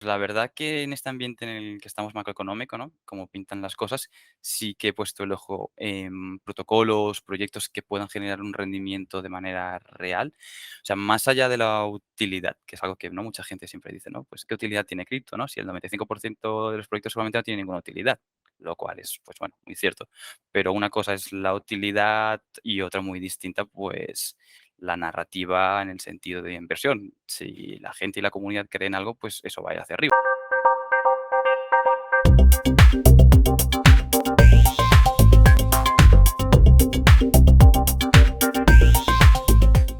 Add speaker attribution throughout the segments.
Speaker 1: La verdad que en este ambiente en el que estamos macroeconómico, ¿no? Como pintan las cosas, sí que he puesto el ojo en protocolos, proyectos que puedan generar un rendimiento de manera real. O sea, más allá de la utilidad, que es algo que no mucha gente siempre dice, ¿no? Pues, ¿qué utilidad tiene cripto, no? Si el 95% de los proyectos solamente no tiene ninguna utilidad, lo cual es, pues bueno, muy cierto. Pero una cosa es la utilidad y otra muy distinta, pues la narrativa en el sentido de inversión. Si la gente y la comunidad creen algo, pues eso va a ir hacia arriba.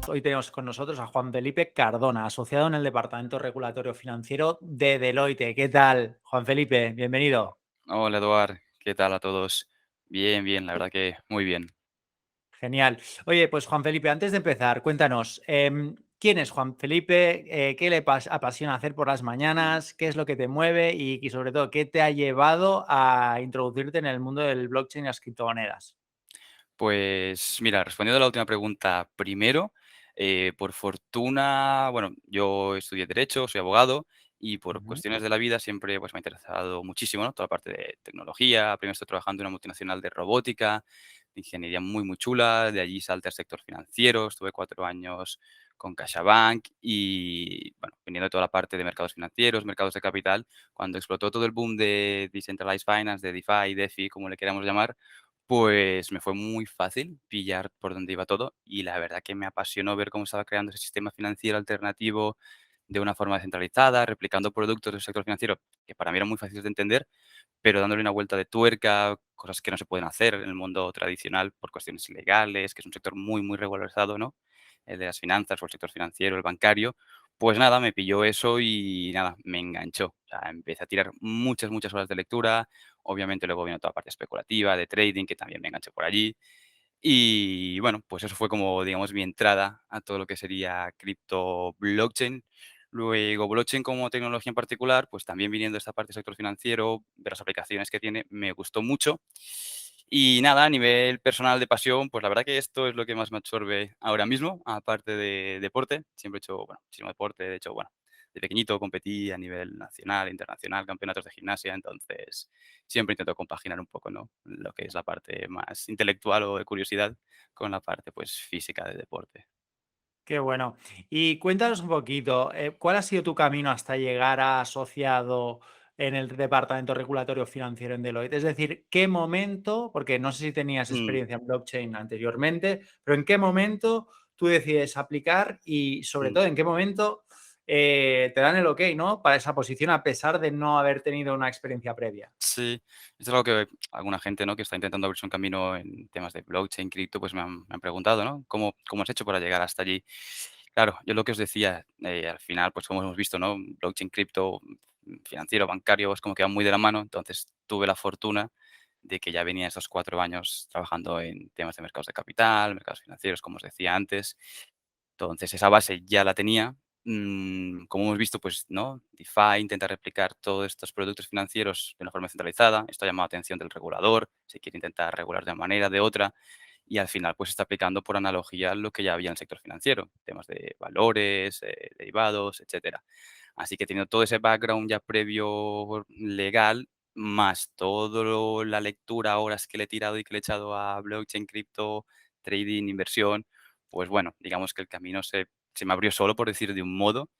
Speaker 2: Hoy tenemos con nosotros a Juan Felipe Cardona, asociado en el Departamento Regulatorio Financiero de Deloitte. ¿Qué tal, Juan Felipe? Bienvenido.
Speaker 1: Hola, Eduard, ¿qué tal a todos? Bien, bien, la verdad que muy bien.
Speaker 2: Genial. Oye, pues Juan Felipe, antes de empezar, cuéntanos, ¿quién es Juan Felipe? ¿Qué le apasiona hacer por las mañanas? ¿Qué es lo que te mueve? Y sobre todo, ¿qué te ha llevado a introducirte en el mundo del blockchain y las criptomonedas?
Speaker 1: Pues mira, respondiendo a la última pregunta primero, por fortuna, bueno, yo estudié Derecho, soy abogado y por
Speaker 2: Ujú.
Speaker 1: cuestiones de la vida siempre pues, me ha interesado muchísimo, ¿no? Toda la parte de tecnología. Primero estoy trabajando en una multinacional de robótica, de ingeniería muy, muy chula. De allí salté al sector financiero, estuve 4 años con CaixaBank y, bueno, viniendo de toda la parte de mercados financieros, mercados de capital, cuando explotó todo el boom de Decentralized Finance, de DeFi, DeFi, como le queramos llamar, pues me fue muy fácil pillar por dónde iba todo y la verdad que me apasionó ver cómo estaba creando ese sistema financiero alternativo de una forma descentralizada, replicando productos del sector financiero que para mí eran muy fáciles de entender, pero dándole una vuelta de tuerca, cosas que no se pueden hacer en el mundo tradicional por cuestiones legales, que es un sector muy, muy regularizado, ¿no? El de las finanzas o el sector financiero, el bancario. Pues nada, me pilló eso y nada, me enganchó. O sea, empecé a tirar muchas, muchas horas de lectura. Obviamente luego vino toda la parte especulativa, de trading, que también me enganché por allí. Y bueno, pues eso fue como, digamos, mi entrada a todo lo que sería cripto blockchain. Luego, blockchain como tecnología en particular, pues también viniendo de esta parte del sector financiero, ver las aplicaciones que tiene, me gustó mucho. Y nada, a nivel personal de pasión, pues la verdad que esto es lo que más me absorbe ahora mismo, aparte de deporte. Siempre he hecho, bueno, muchísimo deporte. De hecho, bueno, de pequeñito competí a nivel nacional, internacional, campeonatos de gimnasia, entonces siempre intento compaginar un poco, ¿no? Lo que es la parte más intelectual o de curiosidad con la parte, pues, física del deporte.
Speaker 2: Qué bueno. Y cuéntanos un poquito, ¿cuál ha sido tu camino hasta llegar a asociado en el Departamento Regulatorio Financiero en Deloitte? Es decir, ¿qué momento, porque no sé si tenías
Speaker 1: Mm,
Speaker 2: experiencia en blockchain anteriormente, pero en qué momento tú decides aplicar y sobre
Speaker 1: mm.
Speaker 2: todo en qué momento te dan el ok, ¿no? Para esa posición a pesar de no haber tenido una experiencia previa.
Speaker 1: Sí, es algo que alguna gente, ¿no?, que está intentando abrirse un camino en temas de blockchain, cripto, pues me han preguntado, ¿no? ¿Cómo has hecho para llegar hasta allí? Claro, yo lo que os decía, al final, pues como hemos visto, ¿no? Blockchain, cripto, financiero, bancario, es como que van muy de la mano. Entonces tuve la fortuna de que ya venía estos 4 años trabajando en temas de mercados de capital, mercados financieros, como os decía antes. Entonces, esa base ya la tenía. Como hemos visto, pues, ¿no? DeFi intenta replicar todos estos productos financieros de una forma centralizada. Esto ha llamado la atención del regulador. Se quiere intentar regular de una manera, de otra. Y al final, pues, está aplicando por analogía lo que ya había en el sector financiero. Temas de valores, derivados, etcétera. Así que teniendo todo ese background ya previo legal, más todo la lectura, horas que le he tirado y que le he echado a blockchain, cripto, trading, inversión, pues bueno, digamos que el camino se me abrió solo, por decir de un modo,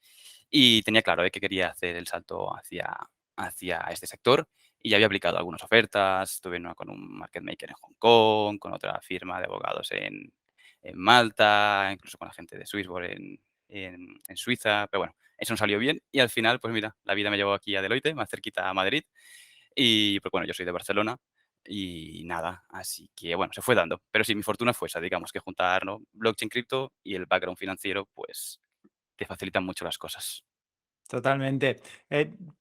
Speaker 1: y tenía claro, que quería hacer el salto hacia este sector, y ya había aplicado algunas ofertas. Estuve en una con un market maker en Hong Kong, con otra firma de abogados en Malta, incluso con la gente de Swissborg en Suiza, pero bueno, eso no salió bien y al final, pues mira, la vida me llevó aquí a Deloitte, más cerquita a Madrid, y pues bueno, yo soy de Barcelona y nada, así que bueno, se fue dando. Pero sí, mi fortuna fue esa, digamos que juntar, ¿no? Blockchain, cripto y el background financiero, pues te facilitan mucho las cosas.
Speaker 2: Totalmente.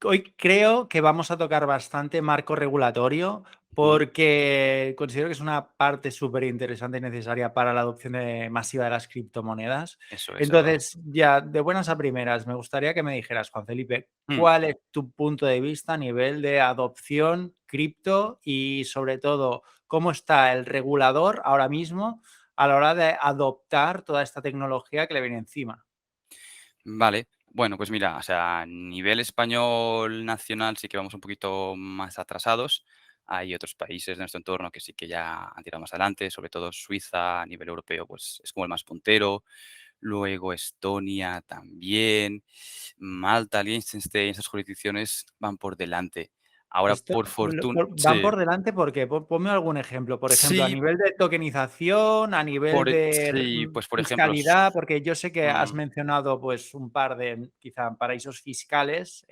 Speaker 2: Hoy creo que vamos a tocar bastante marco regulatorio
Speaker 1: Ujú.
Speaker 2: porque considero que es una parte súper interesante y necesaria para la adopción masiva de las criptomonedas.
Speaker 1: Eso es, Eduardo.
Speaker 2: Entonces, ya de buenas a primeras, me gustaría que me dijeras, Juan Felipe,
Speaker 1: Mm.
Speaker 2: ¿cuál es tu punto de vista a nivel de adopción cripto y sobre todo cómo está el regulador ahora mismo a la hora de adoptar toda esta tecnología que le viene encima?
Speaker 1: Vale. Bueno, pues mira, o sea, a nivel español nacional sí que vamos un poquito más atrasados. Hay otros países de nuestro entorno que sí que ya han tirado más adelante, sobre todo Suiza a nivel europeo, pues es como el más puntero. Luego Estonia también, Malta, Liechtenstein, esas jurisdicciones van por delante. Ahora,
Speaker 2: Esto
Speaker 1: por fortuna,
Speaker 2: van
Speaker 1: sí,
Speaker 2: por delante porque ponme algún ejemplo. Por ejemplo, a
Speaker 1: sí,
Speaker 2: nivel de tokenización, a nivel de
Speaker 1: sí, pues por ejemplo,
Speaker 2: fiscalidad, porque yo sé que has
Speaker 1: mm,
Speaker 2: mencionado pues un par de quizá paraísos fiscales,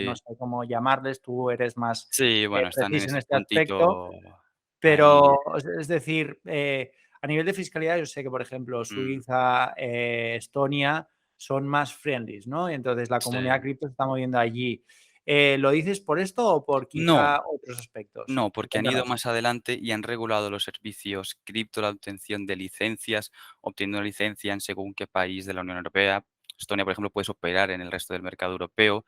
Speaker 2: no
Speaker 1: sí,
Speaker 2: sé cómo llamarles, tú eres más
Speaker 1: sí, bueno, están en
Speaker 2: preciso en
Speaker 1: ese
Speaker 2: este aspecto.
Speaker 1: puntito ahí.
Speaker 2: Pero, es decir, a nivel de fiscalidad, yo sé que, por ejemplo,
Speaker 1: mm,
Speaker 2: Suiza, Estonia son más friendlies, ¿no? Y entonces la comunidad
Speaker 1: sí.
Speaker 2: cripto se está moviendo allí. ¿Lo dices por esto o por
Speaker 1: No,
Speaker 2: quizá otros aspectos?
Speaker 1: no, porque han ido
Speaker 2: Cuéntanos.
Speaker 1: más adelante y han regulado los servicios cripto, la obtención de licencias, obteniendo licencia en según qué país de la Unión Europea. Estonia, por ejemplo, puedes operar en el resto del mercado europeo.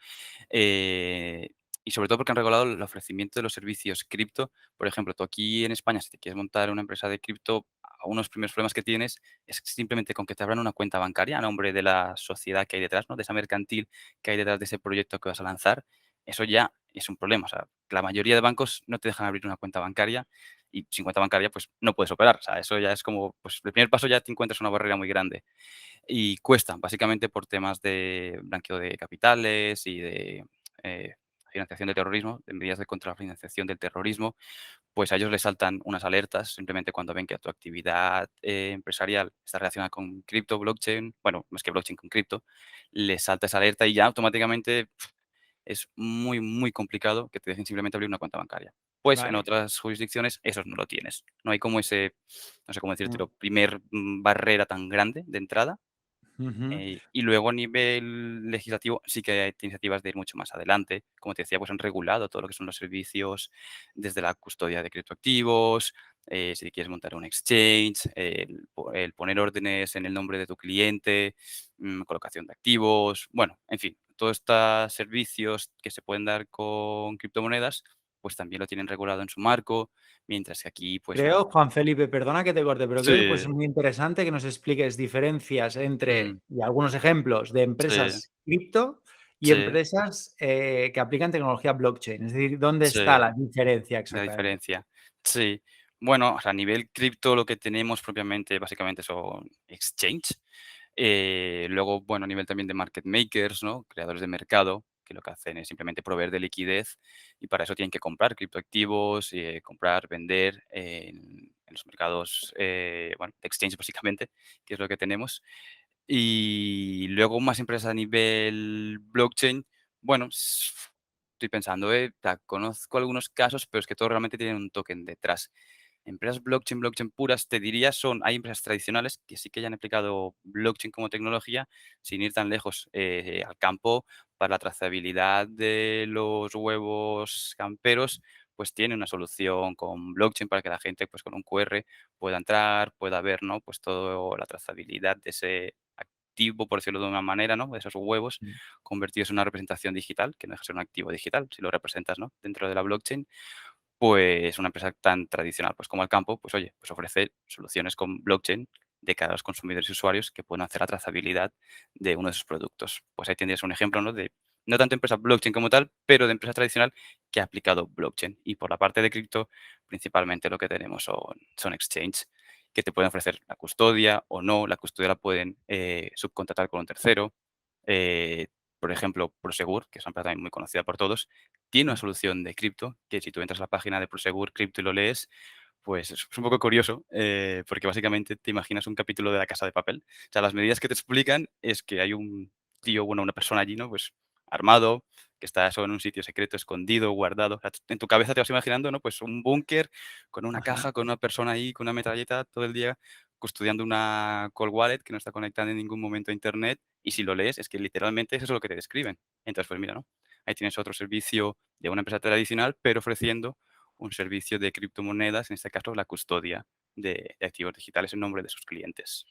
Speaker 1: eh, y sobre todo porque han regulado el ofrecimiento de los servicios cripto. Por ejemplo, tú aquí en España, si te quieres montar una empresa de cripto, uno de los primeros problemas que tienes es simplemente con que te abran una cuenta bancaria a nombre de la sociedad que hay detrás, ¿no? De esa mercantil que hay detrás de ese proyecto que vas a lanzar. Eso ya es un problema. O sea, la mayoría de bancos no te dejan abrir una cuenta bancaria y sin cuenta bancaria, pues no puedes operar. O sea, eso ya es como, pues el primer paso ya te encuentras una barrera muy grande. Y cuesta, básicamente por temas de blanqueo de capitales y de eh, financiación de terrorismo, de medidas de contra la financiación del terrorismo, pues a ellos les saltan unas alertas simplemente cuando ven que tu actividad empresarial está relacionada con cripto, blockchain, bueno, más que blockchain, con cripto, les salta esa alerta y ya automáticamente es muy, muy complicado que te dejen simplemente abrir una cuenta bancaria. Pues en
Speaker 2: Vale.
Speaker 1: otras jurisdicciones esos no lo tienes. No hay como ese, no sé cómo
Speaker 2: Mm,
Speaker 1: decírtelo, primer barrera tan grande de entrada.
Speaker 2: ujú.
Speaker 1: Y luego a nivel legislativo sí que hay iniciativas de ir mucho más adelante. Como te decía, pues han regulado todo lo que son los servicios desde la custodia de criptoactivos, si quieres montar un exchange, el poner órdenes en el nombre de tu cliente, colocación de activos, bueno, en fin, todos estos servicios que se pueden dar con criptomonedas, pues también lo tienen regulado en su marco, mientras que aquí, pues nada.
Speaker 2: Creo, Juan Felipe, perdona que te corte, pero creo que puede
Speaker 1: Sí,
Speaker 2: ser muy interesante que nos expliques diferencias
Speaker 1: mm,
Speaker 2: entre, y algunos ejemplos de
Speaker 1: sí,
Speaker 2: empresas cripto y
Speaker 1: sí,
Speaker 2: empresas que aplican tecnología blockchain. Es decir, ¿dónde está
Speaker 1: sí.
Speaker 2: la diferencia
Speaker 1: La
Speaker 2: exactamente?
Speaker 1: diferencia. Sí. Bueno, o sea, a nivel cripto lo que tenemos propiamente, básicamente son exchange. Luego, bueno, a nivel también de market makers, ¿no? Creadores de mercado, que lo que hacen es simplemente proveer de liquidez y para eso tienen que comprar criptoactivos, comprar, vender en los mercados, bueno, de exchange básicamente, que es lo que tenemos. Y luego más empresas a nivel blockchain, bueno, estoy pensando, conozco algunos casos, pero es que todos realmente tienen un token detrás. Empresas blockchain, blockchain puras, te diría, hay empresas tradicionales que sí que ya han aplicado blockchain como tecnología, sin ir tan lejos al campo, para la trazabilidad de los huevos camperos, pues tiene una solución con blockchain para que la gente, pues con un QR, pueda entrar, pueda ver, ¿no? Pues toda la trazabilidad de ese activo, por decirlo de una manera, ¿no? De esos huevos
Speaker 2: Mm.
Speaker 1: convertidos en una representación digital, que no deja de ser un activo digital, si lo representas, ¿no? Dentro de la blockchain, pues una empresa tan tradicional, pues como el campo, pues oye, pues ofrece soluciones con blockchain de cara a los consumidores y usuarios que pueden hacer la trazabilidad de uno de sus productos. Pues ahí tendrías un ejemplo, ¿no? De no tanto empresa blockchain como tal, pero de empresa tradicional que ha aplicado blockchain. Y por la parte de cripto, principalmente lo que tenemos son exchange que te pueden ofrecer la custodia o no, la custodia la pueden subcontratar con un tercero. Eh, por ejemplo, Prosegur, que es una empresa también muy conocida por todos, tiene una
Speaker 2: Mm.
Speaker 1: solución de cripto que si tú entras a la página de Prosegur Cripto y lo lees, pues es un poco curioso, porque básicamente te imaginas un capítulo de La Casa de Papel. O sea, las medidas que te explican es que hay un tío, bueno, una persona allí, ¿no? Pues armado, que está eso en un sitio secreto, escondido, guardado. O sea, en tu cabeza te vas imaginando, ¿no? Pues un búnker con una
Speaker 2: Ajá.
Speaker 1: caja, con una persona ahí, con una metralleta todo el día custodiando una cold wallet que no está conectada en ningún momento a internet. Y si lo lees, es que literalmente eso es lo que te describen. Entonces, pues mira, ¿no? Ahí tienes otro servicio de una empresa tradicional, pero ofreciendo un servicio de criptomonedas, en este caso la custodia de activos digitales en nombre de sus clientes.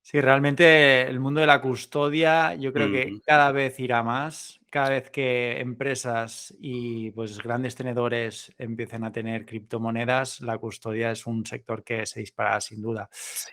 Speaker 2: Sí, realmente el mundo de la custodia yo creo
Speaker 1: Ujú.
Speaker 2: que cada vez irá más, cada vez que empresas y pues grandes tenedores empiecen a tener criptomonedas, la custodia es un sector que se disparará sin duda.
Speaker 1: Sí.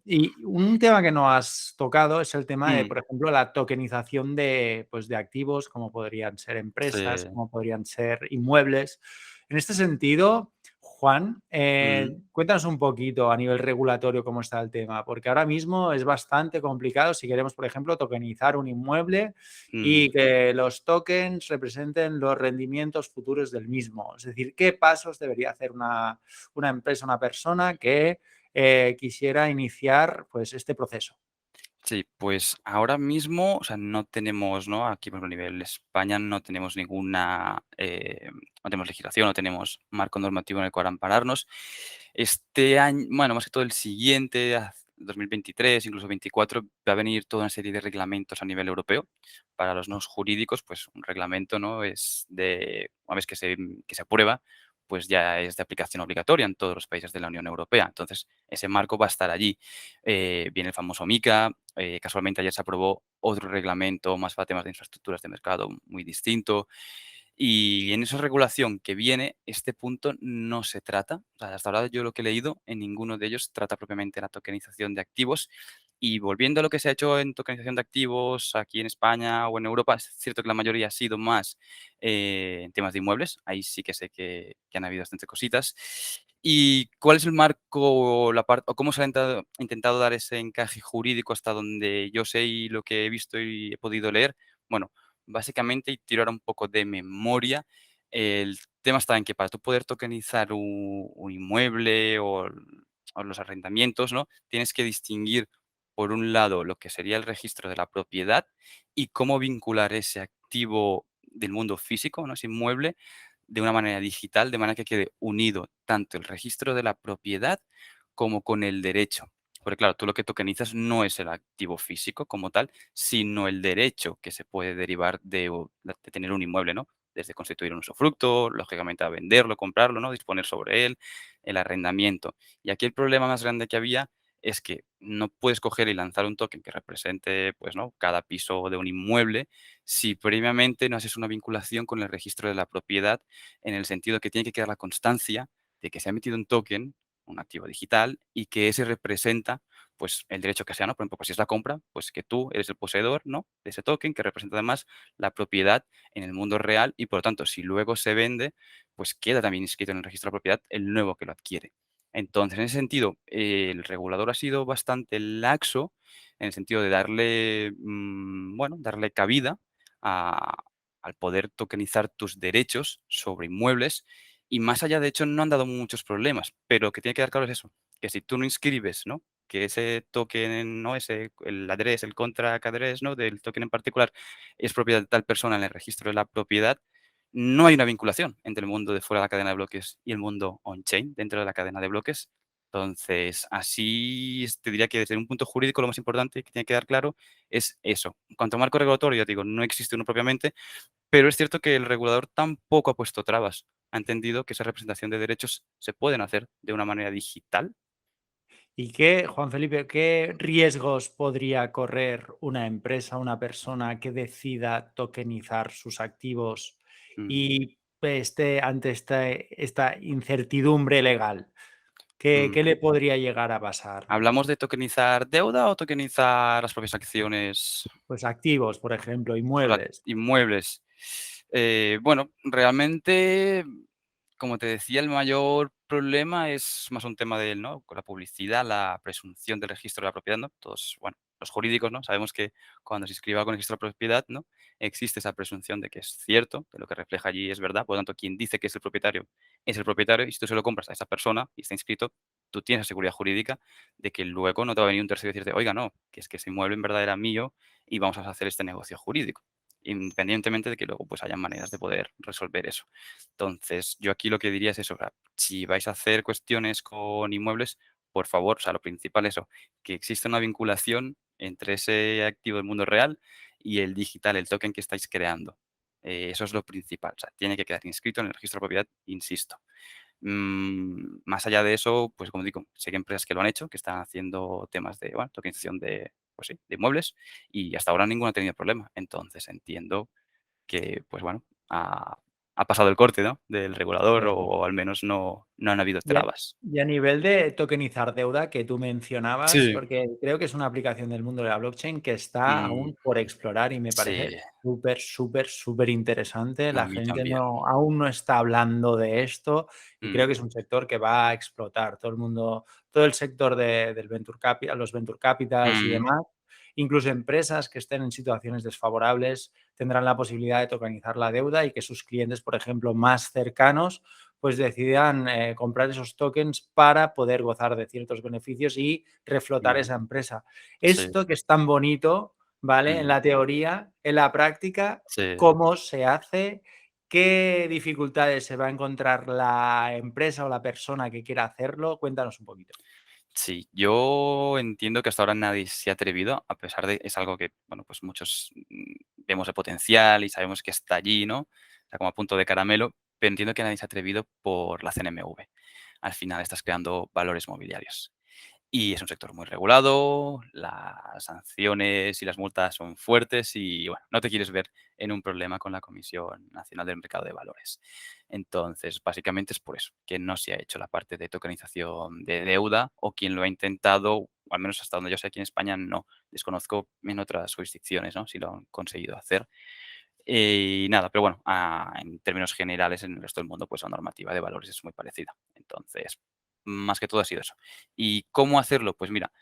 Speaker 2: Y un tema que no has tocado es el tema de,
Speaker 1: Mm,
Speaker 2: por ejemplo, la tokenización de, pues, de activos, como podrían ser
Speaker 1: sí.
Speaker 2: empresas, como podrían ser inmuebles. En este sentido, Juan,
Speaker 1: Mm,
Speaker 2: cuéntanos un poquito a nivel regulatorio cómo está el tema, porque ahora mismo es bastante complicado si queremos, por ejemplo, tokenizar un inmueble
Speaker 1: mm.
Speaker 2: y que los tokens representen los rendimientos futuros del mismo. Es decir, ¿qué pasos debería hacer una empresa, una persona que quisiera iniciar pues, este proceso?
Speaker 1: Sí, pues ahora mismo, o sea, no tenemos, ¿no? Aquí, por ejemplo, a nivel España no tenemos ninguna, no tenemos legislación, no tenemos marco normativo en el cual ampararnos. Este año, bueno, más que todo el siguiente, 2023, incluso 24, va a venir toda una serie de reglamentos a nivel europeo. Para los no jurídicos, pues un reglamento, ¿no? Es de, una vez que se aprueba, pues ya es de aplicación obligatoria en todos los países de la Unión Europea. Entonces, ese marco va a estar allí. Viene el famoso MiCA. Casualmente ayer se aprobó otro reglamento más para temas de infraestructuras de mercado muy distinto. Y en esa regulación que viene, este punto no se trata. O sea, hasta ahora yo lo que he leído, en ninguno de ellos trata propiamente la tokenización de activos. Y volviendo a lo que se ha hecho en tokenización de activos aquí en España o en Europa, es cierto que la mayoría ha sido más en temas de inmuebles. Ahí sí que sé que han habido bastantes cositas. ¿Y cuál es el marco o, o cómo se ha intentado dar ese encaje jurídico hasta donde yo sé y lo que he visto y he podido leer? Bueno, básicamente, y tiro ahora un poco de memoria, el tema está en que para tú poder tokenizar un inmueble o los arrendamientos, ¿no? Tienes que distinguir, por un lado, lo que sería el registro de la propiedad y cómo vincular ese activo del mundo físico, ¿no? Ese inmueble, de una manera digital, de manera que quede unido tanto el registro de la propiedad como con el derecho. Porque claro, tú lo que tokenizas no es el activo físico como tal, sino el derecho que se puede derivar de tener un inmueble, ¿no? Desde constituir un usufructo, lógicamente a venderlo, comprarlo, ¿no? Disponer sobre él, el arrendamiento. Y aquí el problema más grande que había es que no puedes coger y lanzar un token que represente, pues, ¿no? Cada piso de un inmueble si previamente no haces una vinculación con el registro de la propiedad, en el sentido que tiene que quedar la constancia de que se ha emitido un token, un activo digital, y que ese representa, pues, el derecho que sea, ¿no? Por ejemplo, pues, si es la compra, pues, que tú eres el poseedor, ¿no? De ese token, que representa además la propiedad en el mundo real y, por lo tanto, si luego se vende, pues, queda también inscrito en el registro de la propiedad el nuevo que lo adquiere. Entonces, en ese sentido, el regulador ha sido bastante laxo, en el sentido de darle, bueno, darle cabida a al poder tokenizar tus derechos sobre inmuebles, y más allá, de hecho, no han dado muchos problemas, pero lo que tiene que quedar claro es eso, que si tú no inscribes, ¿no? Que ese token, ¿no? El address, el contract address, ¿no? Del token en particular es propiedad de tal persona en el registro de la propiedad, no hay una vinculación entre el mundo de fuera de la cadena de bloques y el mundo on-chain, dentro de la cadena de bloques. Entonces, así te diría que desde un punto jurídico lo más importante que tiene que quedar claro es eso. En cuanto a marco regulatorio, ya te digo, no existe uno propiamente, pero es cierto que el regulador tampoco ha puesto trabas. Ha entendido que esa representación de derechos se pueden hacer de una manera digital.
Speaker 2: ¿Y qué, Juan Felipe, qué riesgos podría correr una empresa, una persona que decida tokenizar sus activos
Speaker 1: Mm,
Speaker 2: y esté ante esta incertidumbre legal?
Speaker 1: mm.
Speaker 2: ¿Qué le podría llegar a pasar?
Speaker 1: ¿Hablamos de tokenizar deuda o tokenizar las propias acciones?
Speaker 2: Pues activos, por ejemplo,
Speaker 1: Sobre
Speaker 2: inmuebles.
Speaker 1: inmuebles. Bueno, realmente, como te decía, el mayor problema es más un tema de, ¿no? Con la publicidad, la presunción del registro de la propiedad, ¿no? Todos, bueno, los jurídicos, ¿no? Sabemos que cuando se inscriba con registro de propiedad, ¿no? Existe esa presunción de que es cierto, que lo que refleja allí es verdad. Por lo tanto, quien dice que es el propietario, y si tú se lo compras a esa persona y está inscrito, tú tienes seguridad jurídica de que luego no te va a venir un tercero y decirte, oiga, no, que es que ese inmueble en verdad era mío y vamos a hacer este negocio jurídico, independientemente de que luego pues haya maneras de poder resolver eso. Entonces, yo aquí lo que diría es eso, o sea, si vais a hacer cuestiones con inmuebles, por favor, o sea, lo principal es eso, que exista una vinculación entre ese activo del mundo real y el digital, el token que estáis creando. Eso es lo principal, o sea, tiene que quedar inscrito en el registro de propiedad, insisto. Más allá de eso, pues, como digo, sé que hay empresas que lo han hecho, que están haciendo temas de, bueno, tokenización de, pues sí, de inmuebles, y hasta ahora ninguno ha tenido problema. Entonces, entiendo que, pues bueno, ha pasado el corte, ¿no?, del regulador, o al menos no han habido
Speaker 2: Y a
Speaker 1: trabas.
Speaker 2: y a nivel de tokenizar deuda que tú mencionabas,
Speaker 1: Sí.
Speaker 2: porque creo que es una aplicación del mundo de la blockchain que está
Speaker 1: Mm,
Speaker 2: aún por explorar y me
Speaker 1: sí,
Speaker 2: parece súper, súper, súper interesante.
Speaker 1: a
Speaker 2: La
Speaker 1: mí
Speaker 2: gente
Speaker 1: también.
Speaker 2: aún no está hablando de esto y creo
Speaker 1: Mm,
Speaker 2: que es un sector que va a explotar. Todo el sector del venture capital, los venture capitals y
Speaker 1: mm,
Speaker 2: demás, incluso empresas que estén en situaciones desfavorables tendrán la posibilidad de tokenizar la deuda y que sus clientes, por ejemplo, más cercanos pues decidan comprar esos tokens para poder gozar de ciertos beneficios y reflotar
Speaker 1: mm,
Speaker 2: esa empresa.
Speaker 1: sí,
Speaker 2: Esto que es tan bonito, ¿vale? En
Speaker 1: mm,
Speaker 2: la teoría, en la práctica,
Speaker 1: sí.
Speaker 2: ¿cómo se hace? ¿Qué dificultades se va a encontrar la empresa o la persona que quiera hacerlo? Cuéntanos un poquito.
Speaker 1: Sí, yo entiendo que hasta ahora nadie se ha atrevido, a pesar de es algo que, bueno, pues muchos, vemos el potencial y sabemos que está allí, ¿no? Está como a punto de caramelo, pero entiendo que nadie se ha atrevido por la CNMV. Al final estás creando valores mobiliarios. Y es un sector muy regulado, las sanciones y las multas son fuertes y, bueno, no te quieres ver en un problema con la Comisión Nacional del Mercado de Valores. Entonces, básicamente es por eso, que no se ha hecho la parte de tokenización de deuda, o quien lo ha intentado, o al menos hasta donde yo sé aquí en España, no. Desconozco en otras jurisdicciones, ¿no?, si lo han conseguido hacer. Y nada, pero bueno, en términos generales, en el resto del mundo, pues la normativa de valores es muy parecida. Entonces, más que todo ha sido eso. ¿Y cómo hacerlo? Pues mira,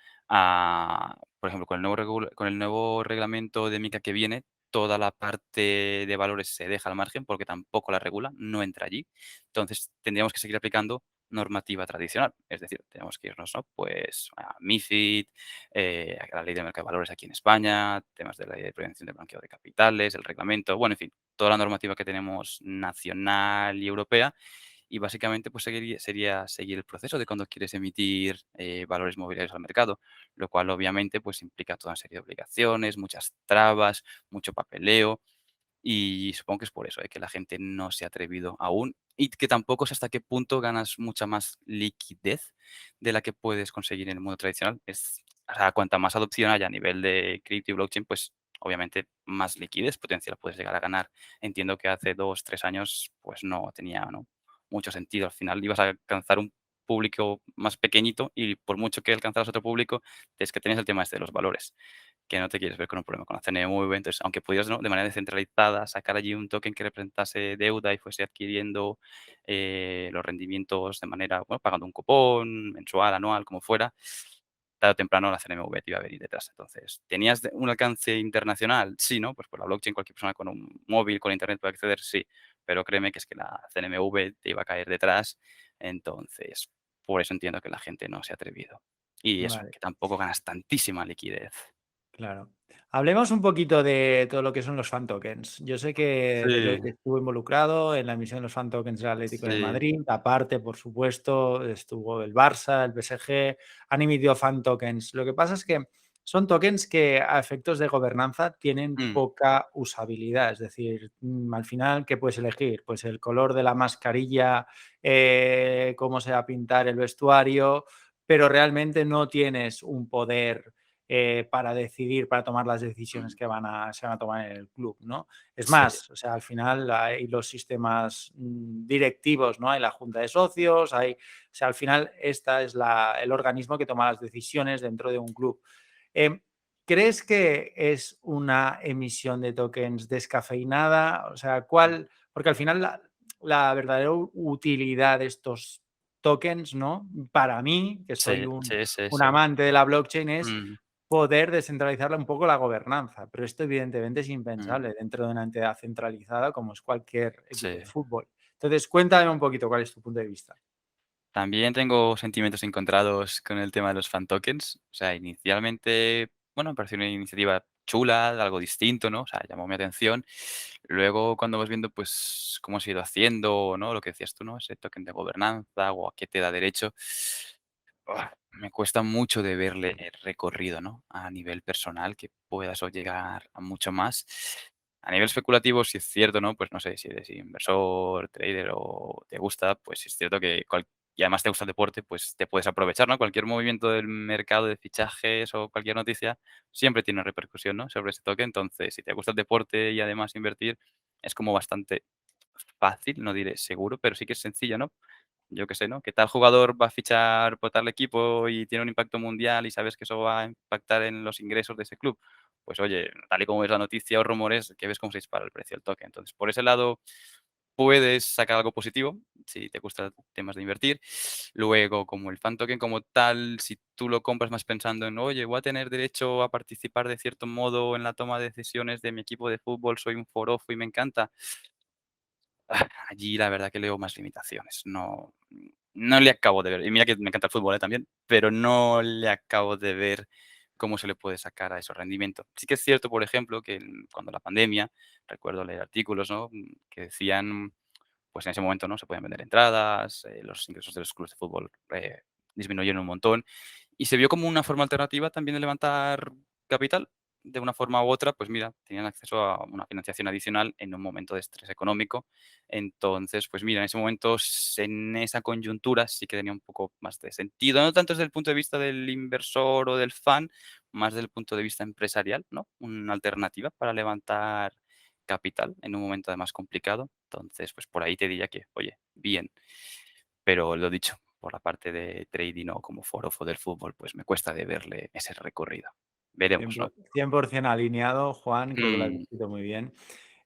Speaker 1: por ejemplo, con el nuevo reglamento de MiCA que viene, toda la parte de valores se deja al margen porque tampoco la regula, no entra allí. Entonces, tendríamos que seguir aplicando normativa tradicional. Es decir, tenemos que irnos, ¿no?, pues a MiFID, a la ley de mercado de valores aquí en España, temas de la ley de prevención de blanqueo de capitales, el reglamento, bueno, en fin, toda la normativa que tenemos nacional y europea. Y básicamente, pues sería seguir el proceso de cuando quieres emitir valores mobiliarios al mercado, lo cual obviamente pues implica toda una serie de obligaciones, muchas trabas, mucho papeleo. Y supongo que es por eso, que la gente no se ha atrevido aún, y que tampoco sé hasta qué punto ganas mucha más liquidez de la que puedes conseguir en el mundo tradicional. O sea, cuanta más adopción haya a nivel de cripto y blockchain, pues obviamente más liquidez potencial puedes llegar a ganar. Entiendo que hace 2 3 años pues no tenía, ¿no?, mucho sentido. Al final ibas a alcanzar un público más pequeñito, y por mucho que alcanzaras otro público, es que tenías el tema este de los valores, que no te quieres ver con un problema con la CNMV. Entonces, aunque pudieras, ¿no?, de manera descentralizada sacar allí un token que representase deuda y fuese adquiriendo los rendimientos de manera, bueno, pagando un cupón mensual, anual, como fuera, tarde o temprano la CNMV te iba a venir detrás. Entonces, ¿tenías un alcance internacional? Sí, ¿no? Pues por la blockchain cualquier persona con un móvil, con internet puede acceder, sí, pero créeme que es que la CNMV te iba a caer detrás. Entonces, por eso entiendo que la gente no se ha atrevido. Y eso,
Speaker 2: Vale.
Speaker 1: que tampoco ganas tantísima liquidez.
Speaker 2: Claro. Hablemos un poquito de todo lo que son los fan tokens. Yo sé que
Speaker 1: Sí,
Speaker 2: Deloitte estuvo involucrado en la emisión de los fan tokens del Atlético de
Speaker 1: sí,
Speaker 2: Madrid. Aparte, por supuesto, estuvo el Barça, el PSG, han emitido fan tokens. Lo que pasa es que son tokens que a efectos de gobernanza tienen
Speaker 1: mm,
Speaker 2: poca usabilidad. Es decir, al final, ¿qué puedes elegir? Pues el color de la mascarilla, cómo se va a pintar el vestuario, pero realmente no tienes un poder para decidir, para tomar las decisiones
Speaker 1: mm,
Speaker 2: que se van a tomar en el club, ¿no? Es
Speaker 1: sí,
Speaker 2: más, o sea, al final hay los sistemas directivos, ¿no? Hay la junta de socios, o sea, al final esta es el organismo que toma las decisiones dentro de un club. Em, ¿Crees que es una emisión de tokens descafeinada? O sea, porque al final la verdadera utilidad de estos tokens, ¿no? Para mí, que soy
Speaker 1: sí, sí, sí,
Speaker 2: un
Speaker 1: sí.
Speaker 2: amante de la blockchain, es
Speaker 1: Mm,
Speaker 2: poder descentralizarla un poco la gobernanza, pero esto evidentemente es
Speaker 1: mm,
Speaker 2: impensable dentro de una entidad centralizada como es cualquier equipo
Speaker 1: sí.
Speaker 2: de fútbol. Entonces, cuéntame un poquito cuál es tu punto de vista.
Speaker 1: También tengo sentimientos encontrados con el tema de los fan tokens. O sea, inicialmente, bueno, me pareció una iniciativa chula, algo distinto, ¿no? O sea, llamó mi atención. Luego, cuando vas viendo, pues, cómo se ha ido haciendo, ¿no? Lo que decías tú, ¿no? Ese token de gobernanza o a qué te da derecho. Me cuesta mucho de verle el recorrido, ¿no?, a nivel personal, que puedas o llegar a mucho más. A nivel especulativo, sí es cierto, ¿no? Pues no sé, si eres inversor, trader o te gusta, pues sí es cierto que y además te gusta el deporte, pues te puedes aprovechar, ¿no? Cualquier movimiento del mercado de fichajes o cualquier noticia siempre tiene repercusión, ¿no? Sobre ese toque. Entonces, si te gusta el deporte y además invertir, es como bastante fácil, no diré seguro, pero sí que es sencillo, ¿no? Yo qué sé, ¿no? Que tal jugador va a fichar por tal equipo y tiene un impacto mundial y sabes que eso va a impactar en los ingresos de ese club. Pues oye, tal y como ves la noticia o rumores, que ves cómo se dispara el precio del toque. Entonces, por ese lado, puedes sacar algo positivo si te gustan temas de invertir. Luego, como el fan token como tal, si tú lo compras más pensando en, oye, voy a tener derecho a participar de cierto modo en la toma de decisiones de mi equipo de fútbol, soy un forofo y me encanta. Allí la verdad que leo más limitaciones. No le acabo de ver. Y mira que me encanta el fútbol, también, pero no le acabo de ver cómo se le puede sacar a esos rendimientos. Sí que es cierto, por ejemplo, que cuando la pandemia, recuerdo leer artículos, ¿no? Que decían, pues en ese momento, ¿no? Se podían vender entradas, los ingresos de los clubes de fútbol disminuyeron un montón. Y se vio como una forma alternativa también de levantar capital. De una forma u otra, pues mira, tenían acceso a una financiación adicional en un momento de estrés económico. Entonces, pues mira, en ese momento, en esa coyuntura sí que tenía un poco más de sentido, no tanto desde el punto de vista del inversor o del fan, más desde el punto de vista empresarial, ¿no? Una alternativa para levantar capital en un momento además complicado. Entonces, pues por ahí te diría que, oye, bien. Pero lo dicho, por la parte de trading o como forofo del fútbol, pues me cuesta de verle ese recorrido. Veremos, ¿no?
Speaker 2: 100% alineado, Juan, creo que lo has
Speaker 1: Mm,
Speaker 2: descrito muy bien.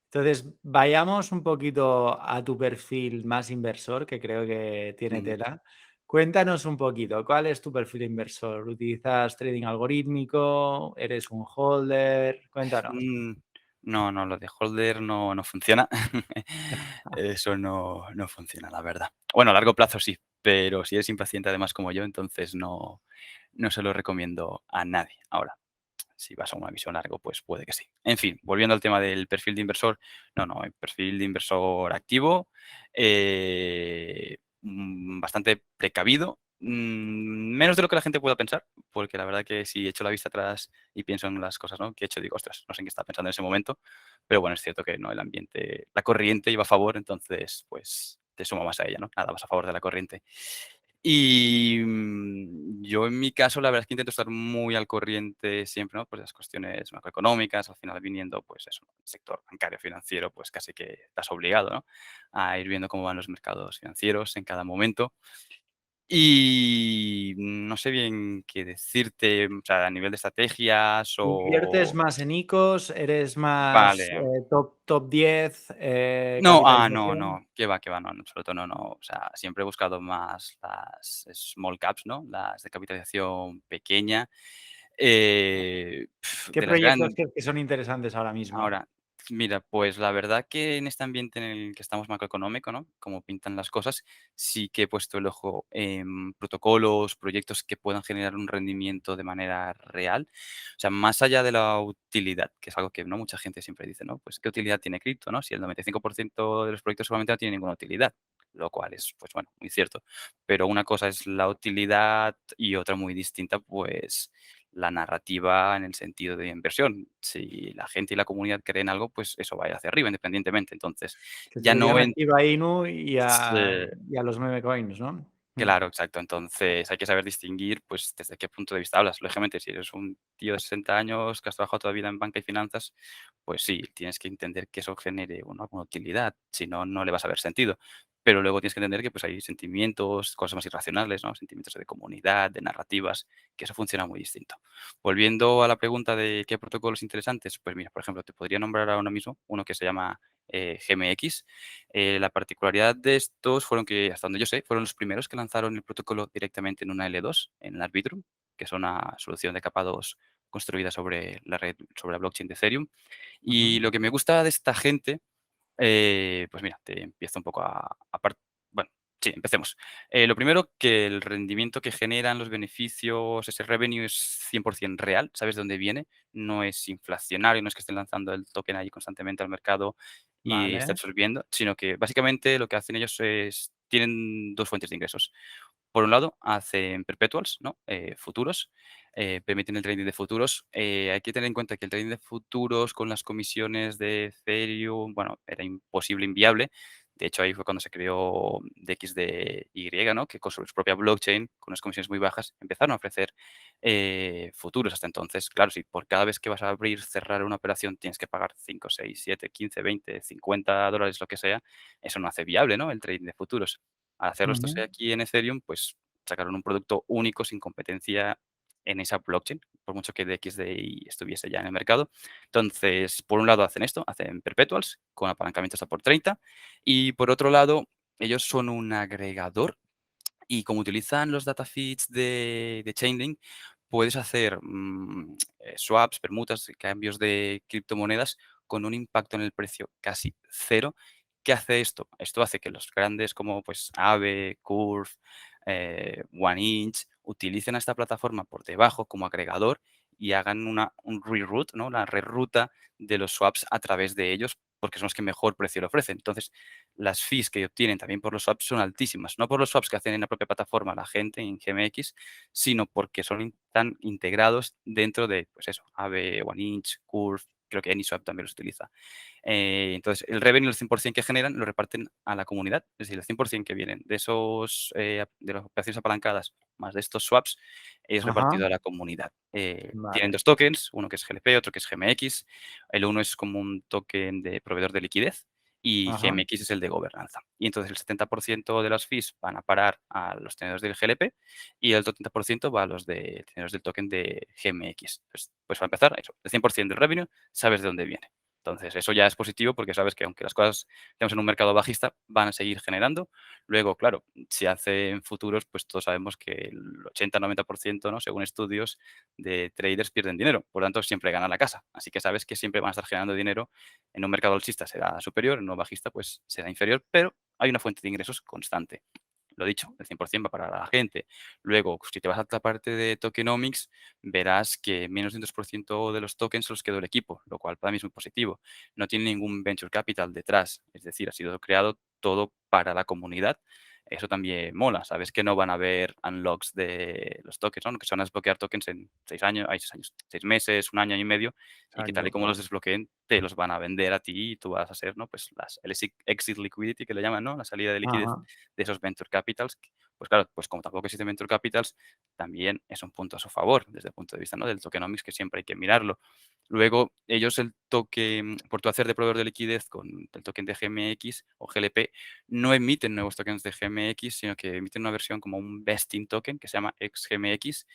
Speaker 2: Entonces, vayamos un poquito a tu perfil más inversor, que creo que tiene
Speaker 1: ujú.
Speaker 2: tela. Cuéntanos un poquito, ¿cuál es tu perfil inversor? ¿Utilizas trading algorítmico? ¿Eres un holder? Cuéntanos.
Speaker 1: Mm, no, no, lo de holder no funciona. Eso no funciona, la verdad. Bueno, a largo plazo sí, pero si eres impaciente además como yo, entonces no se lo recomiendo a nadie. Ahora, si vas a una visión largo, pues puede que sí. En fin, volviendo al tema del perfil de inversor, no, el perfil de inversor activo, bastante precavido, menos de lo que la gente pueda pensar, porque la verdad que si echo la vista atrás y pienso en las cosas, ¿no? Que he hecho, digo, ostras, no sé en qué estaba pensando en ese momento, pero bueno, es cierto que no, el ambiente, la corriente iba a favor, entonces pues te suma más a ella, ¿no? Nada más a favor de la corriente. Y, yo en mi caso, la verdad es que intento estar muy al corriente siempre, ¿no? Pues las cuestiones macroeconómicas, al final viniendo, pues eso, el sector bancario financiero, pues casi que estás obligado, ¿no? A ir viendo cómo van los mercados financieros en cada momento. Y no sé bien qué decirte, o sea, a nivel de estrategias
Speaker 2: ¿Inviertes
Speaker 1: o
Speaker 2: más en ICOs? ¿Eres más
Speaker 1: vale.
Speaker 2: top 10
Speaker 1: No,
Speaker 2: capitalización?
Speaker 1: no, qué va, no, en absoluto no. O sea, siempre he buscado más las small caps, ¿no? Las de capitalización pequeña.
Speaker 2: ¿Qué
Speaker 1: De las
Speaker 2: proyectos
Speaker 1: grandes
Speaker 2: crees que son interesantes ahora mismo?
Speaker 1: ahora, mira, pues la verdad que en este ambiente en el que estamos macroeconómico, ¿no? Como pintan las cosas, sí que he puesto el ojo en protocolos, proyectos que puedan generar un rendimiento de manera real. O sea, más allá de la utilidad, que es algo que no mucha gente siempre dice, ¿no? Pues, ¿qué utilidad tiene cripto, no? Si el 95% de los proyectos solamente no tiene ninguna utilidad, lo cual es, pues bueno, muy cierto. Pero una cosa es la utilidad y otra muy distinta, pues la narrativa en el sentido de inversión. Si la gente y la comunidad creen algo, pues eso va a ir hacia arriba independientemente. Entonces,
Speaker 2: Que se
Speaker 1: ya
Speaker 2: le
Speaker 1: no
Speaker 2: llama
Speaker 1: en
Speaker 2: Shiba Inu y
Speaker 1: sí,
Speaker 2: y a los meme coins, ¿no?
Speaker 1: claro, exacto. Entonces, hay que saber distinguir, pues, desde qué punto de vista hablas. Lógicamente, si eres un tío de 60 años que has trabajado toda la vida en banca y finanzas, pues sí, tienes que entender que eso genere alguna utilidad, si no, no le vas a ver sentido. Pero luego tienes que entender que, pues, hay sentimientos, cosas más irracionales, ¿no? Sentimientos de comunidad, de narrativas, que eso funciona muy distinto. Volviendo a la pregunta de qué protocolos interesantes, pues mira, por ejemplo, te podría nombrar ahora mismo uno que se llama, GMX. La particularidad de estos fueron que, hasta donde yo sé, fueron los primeros que lanzaron el protocolo directamente en una L2, en el Arbitrum, que es una solución de capados construida sobre la red, sobre la blockchain de Ethereum. Y
Speaker 2: Ujú.
Speaker 1: lo que me gusta de esta gente, pues mira, te empiezo un poco bueno, sí, empecemos. Lo primero, que el rendimiento que generan los beneficios, ese revenue es 100% real, sabes de dónde viene, no es inflacionario, no es que estén lanzando el token ahí constantemente al mercado y esté
Speaker 2: Vale.
Speaker 1: absorbiendo, sino que básicamente lo que hacen ellos es, tienen 2 fuentes de ingresos. Por un lado, hacen perpetuals, ¿no? Futuros. permiten el trading de futuros. Hay que tener en cuenta que el trading de futuros con las comisiones de Ethereum, bueno, era imposible, inviable. De hecho, ahí fue cuando se creó DXDY, ¿no? Que con su propia blockchain, con unas comisiones muy bajas, empezaron a ofrecer futuros hasta entonces. Claro, si por cada vez que vas a abrir, cerrar una operación tienes que pagar 5, 6, 7, 15, 20, $50, lo que sea, eso no hace viable, ¿no? El trading de futuros. Al hacerlo esto
Speaker 2: Ujú.
Speaker 1: aquí en Ethereum, pues sacaron un producto único sin competencia en esa blockchain, por mucho que DXDY estuviese ya en el mercado. Entonces, por un lado hacen esto, hacen perpetuals con apalancamientos a por 30 y por otro lado, ellos son un agregador y como utilizan los data feeds de Chainlink, puedes hacer swaps, permutas, cambios de criptomonedas con un impacto en el precio casi cero. ¿Qué hace esto? Esto hace que los grandes como pues Aave, Curve, OneInch utilicen a esta plataforma por debajo como agregador y hagan un reroute, ¿no? La reruta de los swaps a través de ellos porque son los que mejor precio le ofrecen. Entonces, las fees que obtienen también por los swaps son altísimas. No por los swaps que hacen en la propia plataforma la gente en GMX, sino porque están integrados dentro de, pues eso, Aave, OneInch, Curve, creo que AnySwap también los utiliza. Entonces, el revenue, el 100% que generan, lo reparten a la comunidad. Es decir, el 100% que vienen de de las operaciones apalancadas más de estos swaps, es
Speaker 2: Ajá,
Speaker 1: repartido a la comunidad. Tienen
Speaker 2: vale.
Speaker 1: 2 tokens, uno que es GLP, otro que es GMX. El uno es como un token de proveedor de liquidez y
Speaker 2: Ajá,
Speaker 1: GMX es el de gobernanza. Y entonces el 70% de las fees van a parar a los tenedores del GLP y el otro 30% va a los de tenedores del token de GMX. Pues para empezar, eso, el 100% del revenue, sabes de dónde viene. Entonces, eso ya es positivo porque sabes que aunque las cosas estemos en un mercado bajista, van a seguir generando. Luego, claro, si hacen futuros, pues todos sabemos que el 80-90%, ¿no? Según estudios de traders, pierden dinero. Por lo tanto, siempre gana la casa. Así que sabes que siempre van a estar generando dinero. En un mercado alcista será superior, en uno bajista pues será inferior, pero hay una fuente de ingresos constante. Lo dicho, el 100% va para la gente. Luego, si te vas a la parte de tokenomics, verás que menos de un 2% de los tokens se los quedó el equipo, lo cual para mí es muy positivo. No tiene ningún venture capital detrás, es decir, ha sido creado todo para la comunidad. Eso también mola, sabes que no van a haber unlocks de los tokens, ¿no? Que se van a desbloquear tokens en 6 años, 6 años, 6 meses, un año y medio, y que tal y
Speaker 2: exacto.
Speaker 1: como los desbloqueen, te los van a vender a ti y tú vas a ser, ¿no? Pues el exit liquidity que le llaman, ¿no? La salida de liquidez
Speaker 2: Ajá.
Speaker 1: de esos venture capitals. Pues claro, pues como tampoco existen venture capitals, también es un punto a su favor desde el punto de vista, ¿no? Del tokenomics, que siempre hay que mirarlo. Luego, ellos el token, por tu hacer de proveedor de liquidez con el token de GMX o GLP, no emiten nuevos tokens de GMX, sino que emiten una versión como un vesting token que se llama XGMX,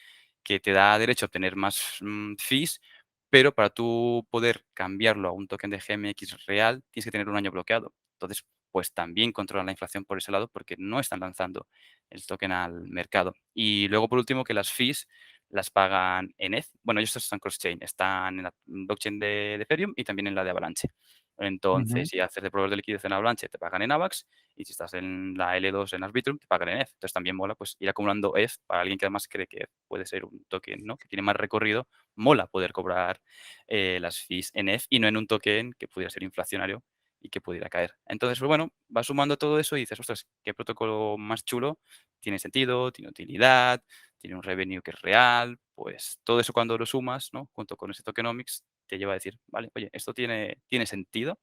Speaker 1: que te da derecho a obtener más fees, pero para tú poder cambiarlo a un token de GMX real, tienes que tener un año bloqueado. Entonces, pues también controlan la inflación por ese lado porque no están lanzando el token al mercado. Y luego, por último, que las fees las pagan en ETH. Bueno, ellos están cross-chain, están en la blockchain de Ethereum y también en la de Avalanche. Entonces,
Speaker 2: Ujú.
Speaker 1: si haces de proveedor de liquidez en Avalanche, te pagan en AVAX, y si estás en la L2 en Arbitrum, te pagan en ETH. Entonces, también mola pues ir acumulando ETH para alguien que además cree que puede ser un token, ¿no? Que tiene más recorrido, mola poder cobrar las fees en ETH y no en un token que pudiera ser inflacionario y que pudiera caer. Entonces, pues bueno, vas sumando todo eso y dices, ostras, qué protocolo más chulo, tiene sentido, tiene utilidad, tiene un revenue que es real, pues todo eso cuando lo sumas, ¿no? Junto con ese tokenomics, te lleva a decir, vale, oye, esto tiene sentido,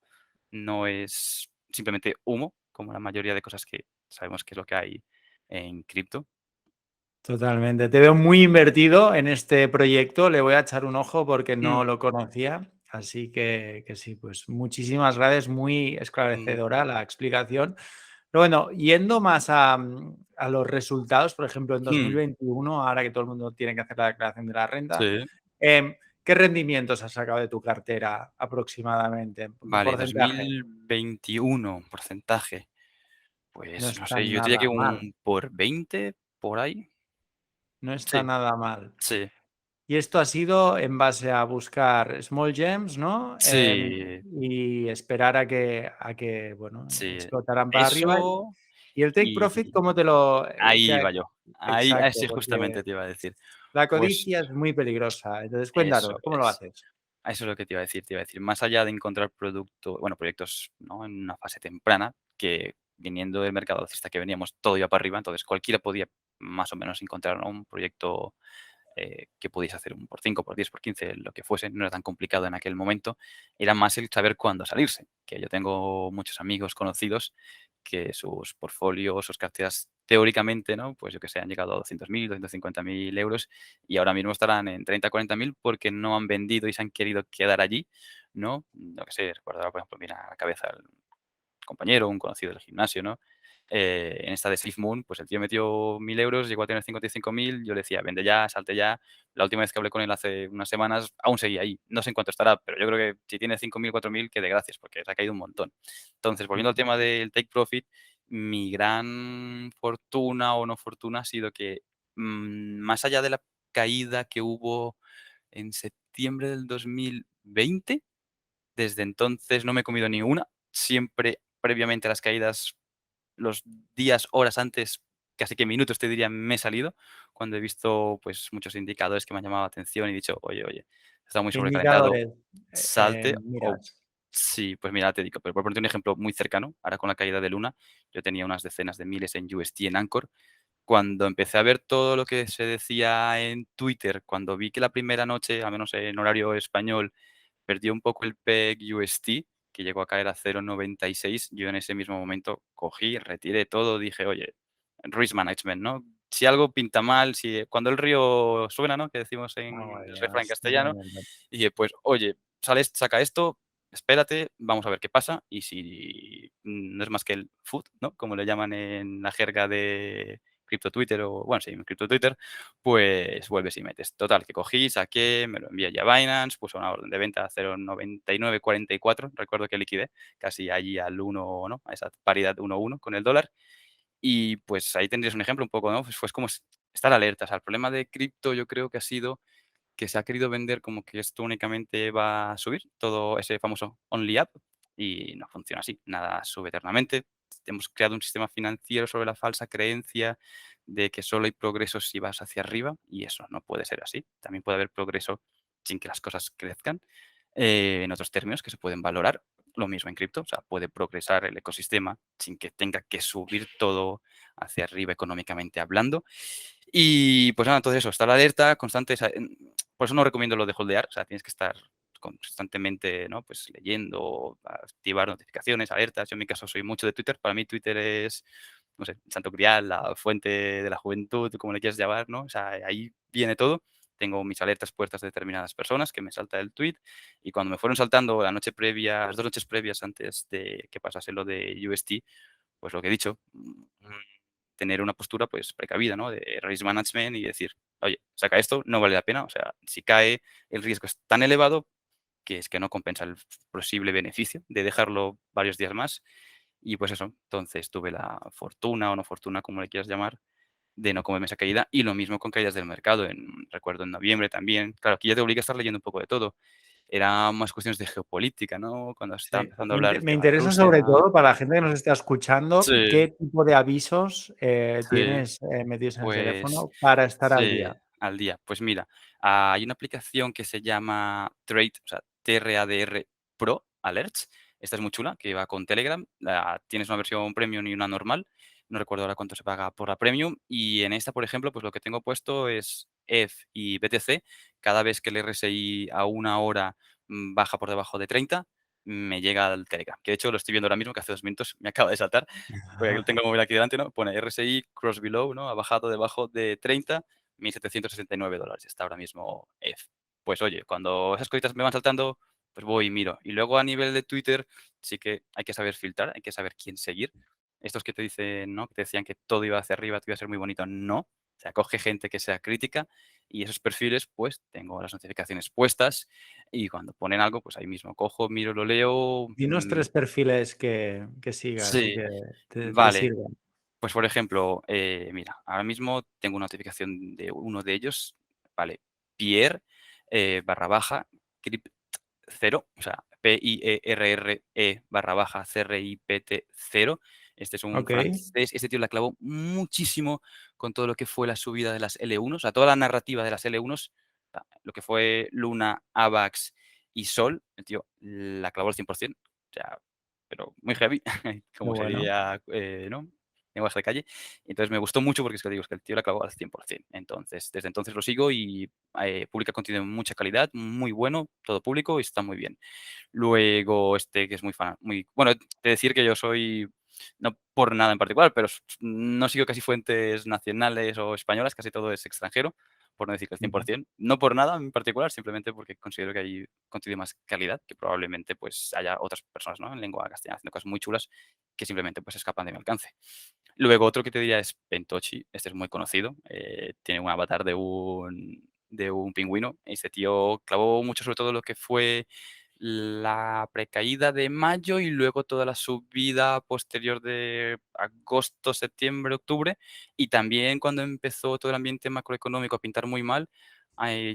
Speaker 1: no es simplemente humo, como la mayoría de cosas que sabemos que es lo que hay en cripto.
Speaker 2: Totalmente. Te veo muy invertido en este proyecto. Le voy a echar un ojo porque no
Speaker 1: Mm,
Speaker 2: lo conocía. Así que sí, pues muchísimas gracias. Muy
Speaker 1: mm,
Speaker 2: esclarecedora la explicación. Pero bueno, yendo más a los resultados, por ejemplo, en
Speaker 1: mm,
Speaker 2: 2021, ahora que todo el mundo tiene que hacer la declaración de la renta,
Speaker 1: sí.
Speaker 2: ¿qué rendimientos has sacado de tu cartera aproximadamente? Un
Speaker 1: Vale,
Speaker 2: porcentaje.
Speaker 1: 2021, porcentaje.
Speaker 2: No
Speaker 1: Pues no
Speaker 2: está
Speaker 1: sé, yo diría
Speaker 2: nada
Speaker 1: que
Speaker 2: mal.
Speaker 1: un por 20 por ahí.
Speaker 2: No está
Speaker 1: Sí,
Speaker 2: nada mal.
Speaker 1: sí,
Speaker 2: Y esto ha sido en base a buscar small gems, ¿no?
Speaker 1: sí,
Speaker 2: Y esperar a que, bueno,
Speaker 1: sí.
Speaker 2: explotaran para arriba.
Speaker 1: Eso
Speaker 2: ¿Y el take profit
Speaker 1: y
Speaker 2: cómo te lo
Speaker 1: ahí iba yo. Ahí,
Speaker 2: exacto,
Speaker 1: así
Speaker 2: porque
Speaker 1: justamente te iba a decir.
Speaker 2: la
Speaker 1: Pues
Speaker 2: codicia es muy peligrosa. Entonces,
Speaker 1: eso
Speaker 2: cuéntanos, ¿cómo lo
Speaker 1: es.
Speaker 2: haces?
Speaker 1: Eso es lo que te iba a decir. Más allá de encontrar proyectos, ¿no? En una fase temprana, que viniendo del mercado alcista que veníamos, todo iba para arriba, entonces cualquiera podía más o menos encontrar, ¿no? Un proyecto que podíais hacer un por 5 por 10 por 15 lo que fuese, no era tan complicado en aquel momento, era más el saber cuándo salirse, que yo tengo muchos amigos conocidos que sus portfolios, sus carteras, teóricamente, ¿no? Pues yo que sé, han llegado a 200.000, 250.000 euros y ahora mismo estarán en 30, 40.000 porque no han vendido y se han querido quedar allí, ¿no? Lo que sé, recuerdo ahora, por ejemplo, mira a la cabeza compañero, un conocido del gimnasio, ¿no? En esta de Steve Moon, pues el tío metió 1.000 euros, llegó a tener 55.000, yo le decía, vende ya, salte ya. La última vez que hablé con él hace unas semanas, aún seguía ahí. No sé en cuánto estará, pero yo creo que si tiene 5.000, 4.000, que de gracias, porque se ha caído un montón. Entonces, volviendo al
Speaker 2: Ujú.
Speaker 1: tema del take profit, mi gran fortuna o no fortuna ha sido que, más allá de la caída que hubo en septiembre del 2020, desde entonces no me he comido ni una. Siempre previamente a las caídas, los días, horas antes, casi que minutos te diría, me he salido cuando he visto pues muchos indicadores que me han llamado la atención y he dicho, oye, oye, está muy
Speaker 2: ¿Qué
Speaker 1: sobrecalentado,
Speaker 2: indicadores
Speaker 1: salte o
Speaker 2: miras?
Speaker 1: sí, pues mira, te digo, pero por ponerte un ejemplo muy cercano, ahora con la caída de Luna, yo tenía unas decenas de miles en UST en Anchor. Cuando empecé a ver todo lo que se decía en Twitter, cuando vi que la primera noche, al menos en horario español, perdió un poco el PEG UST, que llegó a caer a 0,96. Yo en ese mismo momento cogí, retiré todo, dije: "Oye, risk management", ¿no? Si algo pinta mal, si cuando el río suena, ¿no?, que decimos en
Speaker 2: Oh,
Speaker 1: el refrán
Speaker 2: Dios,
Speaker 1: castellano,
Speaker 2: totalmente.
Speaker 1: y dije: "Pues oye, saca esto, espérate, vamos a ver qué pasa, y si no es más que el FUD", ¿no?, como le llaman en la jerga de cripto Twitter o bueno, sí, en cripto Twitter, pues vuelves y metes. Total, que cogí, saqué, me lo envié ya a Binance, puse una orden de venta a 0,9944, recuerdo que liquidé casi allí al 1, ¿no? A esa paridad 1:1 con el dólar. Y pues ahí tendrías un ejemplo un poco, ¿no? Pues fue como estar alerta. O sea, el problema de cripto yo creo que ha sido que se ha querido vender como que esto únicamente va a subir, todo ese famoso only up, y no funciona así, nada sube eternamente. Hemos creado un sistema financiero sobre la falsa creencia de que solo hay progreso si vas hacia arriba, y eso no puede ser así. También puede haber progreso sin que las cosas crezcan. En otros términos que se pueden valorar, lo mismo en cripto, o sea, puede progresar el ecosistema sin que tenga que subir todo hacia arriba económicamente hablando. Y pues nada, entonces eso, estar alerta, constante, por eso no recomiendo lo de holdear, o sea, tienes que estar constantemente, ¿no? Pues leyendo, activar notificaciones, alertas. Yo en mi caso soy mucho de Twitter. Para mí Twitter es, no sé, el santo grial, la fuente de la juventud, como le quieras llamar, ¿no? O sea, ahí viene todo. Tengo mis alertas puestas de determinadas personas que me salta el tweet y cuando me fueron saltando la noche previa, las 2 noches previas antes de que pasase lo de UST, pues lo que he dicho, tener una postura, pues, precavida, ¿no? De risk management y decir: "Oye, saca esto, no vale la pena". O sea, si cae, el riesgo es tan elevado que es que no compensa el posible beneficio de dejarlo varios días más. Y, pues eso, entonces tuve la fortuna o no fortuna, como le quieras llamar, de no comerme esa caída, y lo mismo con caídas del mercado. Recuerdo en noviembre también. Claro, aquí ya te obliga a estar leyendo un poco de todo. Era más cuestiones de geopolítica, ¿no? Cuando se estaba
Speaker 2: Sí.
Speaker 1: empezando a
Speaker 2: Me
Speaker 1: hablar
Speaker 2: inte
Speaker 1: el
Speaker 2: me
Speaker 1: tema de
Speaker 2: interesa
Speaker 1: Rusia.
Speaker 2: sobre todo para la gente que nos está escuchando,
Speaker 1: Sí,
Speaker 2: ¿qué tipo de avisos,
Speaker 1: sí.
Speaker 2: tienes, metidos en el
Speaker 1: Pues
Speaker 2: teléfono para estar al
Speaker 1: sí,
Speaker 2: día?
Speaker 1: al día. Pues mira, hay una aplicación que se llama Trade, o sea, TRADR Pro Alerts. Esta es muy chula, que va con Telegram. Tienes una versión premium y una normal. No recuerdo ahora cuánto se paga por la premium. Y en esta, por ejemplo, pues lo que tengo puesto es ETH y BTC. Cada vez que el RSI a una hora baja por debajo de 30, me llega al Telegram. Que de hecho lo estoy viendo ahora mismo, que hace 2 minutos me acaba de saltar porque lo tengo el móvil aquí delante, ¿no? Pone RSI cross below, ¿no? Ha bajado debajo de 30, $1.769. Está ahora mismo ETH. Pues oye, cuando esas cositas me van saltando, pues voy y miro. Y luego a nivel de Twitter, sí que hay que saber filtrar, hay que saber quién seguir. Estos que te dicen, ¿no? Que te decían que todo iba hacia arriba, todo iba a ser muy bonito. No. O sea, coge gente que sea crítica y esos perfiles, pues tengo las notificaciones puestas y cuando ponen algo, pues ahí mismo cojo, miro, lo leo.
Speaker 2: Dinos 3 perfiles que sigas y
Speaker 1: Sí,
Speaker 2: que te
Speaker 1: vale.
Speaker 2: sirvan.
Speaker 1: Pues, por ejemplo, mira, ahora mismo tengo una notificación de uno de ellos, ¿vale? Pierre, barra baja, crip 0, o sea, PIERRE barra baja CRIPT 0. Este es un
Speaker 2: Okey.
Speaker 1: francés. Este tío la clavó muchísimo con todo lo que fue la subida de las L1, o sea, toda la narrativa de las L1s, lo que fue Luna, AVAX y Sol, el tío la clavó al 100%, o sea, pero muy heavy,
Speaker 2: Qué
Speaker 1: como se
Speaker 2: bueno.
Speaker 1: diría, ¿no? lenguaje de calle. Entonces me gustó mucho porque es que digo, es que el tío la clavó al 100%. Entonces, desde entonces lo sigo y publica contenido de mucha calidad, muy bueno, todo público y está muy bien. Luego, que es muy bueno, de decir que yo soy, no por nada en particular, pero no sigo casi fuentes nacionales o españolas, casi todo es extranjero, por no decir que el
Speaker 2: Ujú.
Speaker 1: 100%. No por nada en particular, simplemente porque considero que hay contenido de más calidad, que probablemente, pues, haya otras personas, ¿no?, en lengua castellana haciendo cosas muy chulas que simplemente, pues, escapan de mi alcance. Luego otro que te diría es Pentochi, este es muy conocido, tiene un avatar de un pingüino. Este tío clavó mucho, sobre todo lo que fue la precaída de mayo y luego toda la subida posterior de agosto, septiembre, octubre, y también cuando empezó todo el ambiente macroeconómico a pintar muy mal,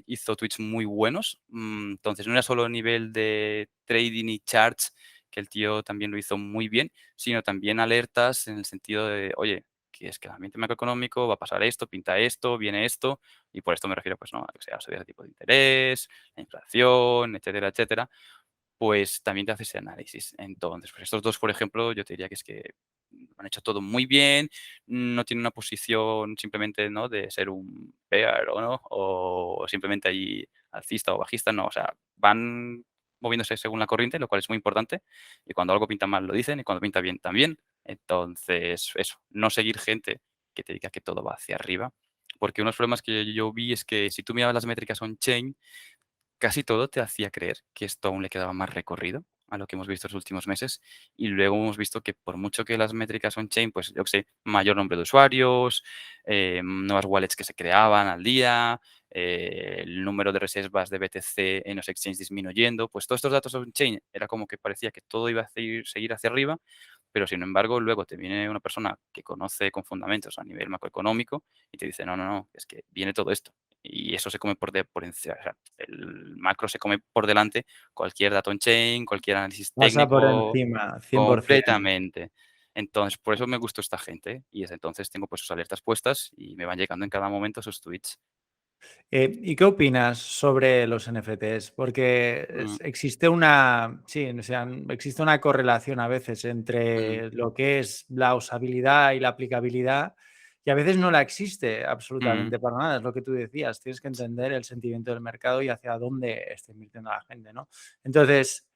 Speaker 1: hizo tweets muy buenos. Entonces, no era solo a nivel de trading y charts, que el tío también lo hizo muy bien, sino también alertas en el sentido de, oye, que es que el ambiente macroeconómico va a pasar esto, pinta esto, viene esto, y por esto me refiero, pues, ¿no?, a que sea subida de tipo de interés, la inflación, etcétera, etcétera, pues también te hace ese análisis. Entonces, pues estos 2 por ejemplo, yo te diría que es que han hecho todo muy bien, no tienen una posición simplemente, ¿no?, de ser un bear o no, o simplemente ahí alcista o bajista, no, o sea, van moviéndose según la corriente, lo cual es muy importante, y cuando algo pinta mal lo dicen, y cuando pinta bien también. Entonces, eso, no seguir gente que te diga que todo va hacia arriba, porque unos problemas que yo vi es que si tú mirabas las métricas on-chain, casi todo te hacía creer que esto aún le quedaba más recorrido a lo que hemos visto los últimos meses. Y luego hemos visto que por mucho que las métricas on-chain, pues yo que sé, mayor nombre de usuarios, nuevas wallets que se creaban al día, el número de reservas de BTC en los exchanges disminuyendo, pues todos estos datos on-chain era como que parecía que todo iba a seguir hacia arriba, pero sin embargo luego te viene una persona que conoce con fundamentos a nivel macroeconómico y te dice, no, no, no, es que viene todo esto. Y eso se come por encima, o sea, el macro se come por delante cualquier dato on-chain, cualquier análisis
Speaker 2: Pasa por
Speaker 1: técnico,
Speaker 2: encima, 100%.
Speaker 1: completamente. Entonces, por eso me gustó esta gente, y desde entonces tengo, pues, sus alertas puestas y me van llegando en cada momento sus tweets.
Speaker 2: ¿Y qué opinas sobre los NFTs? Porque
Speaker 1: Mm,
Speaker 2: existe una, sí, o sea, existe una correlación a veces
Speaker 1: mm,
Speaker 2: entre lo que es la usabilidad y la aplicabilidad, y a veces no la existe
Speaker 1: mm.
Speaker 2: absolutamente para nada. Es lo que tú decías, tienes que entender el sentimiento del mercado y hacia dónde está invirtiendo la gente, ¿no? Entonces,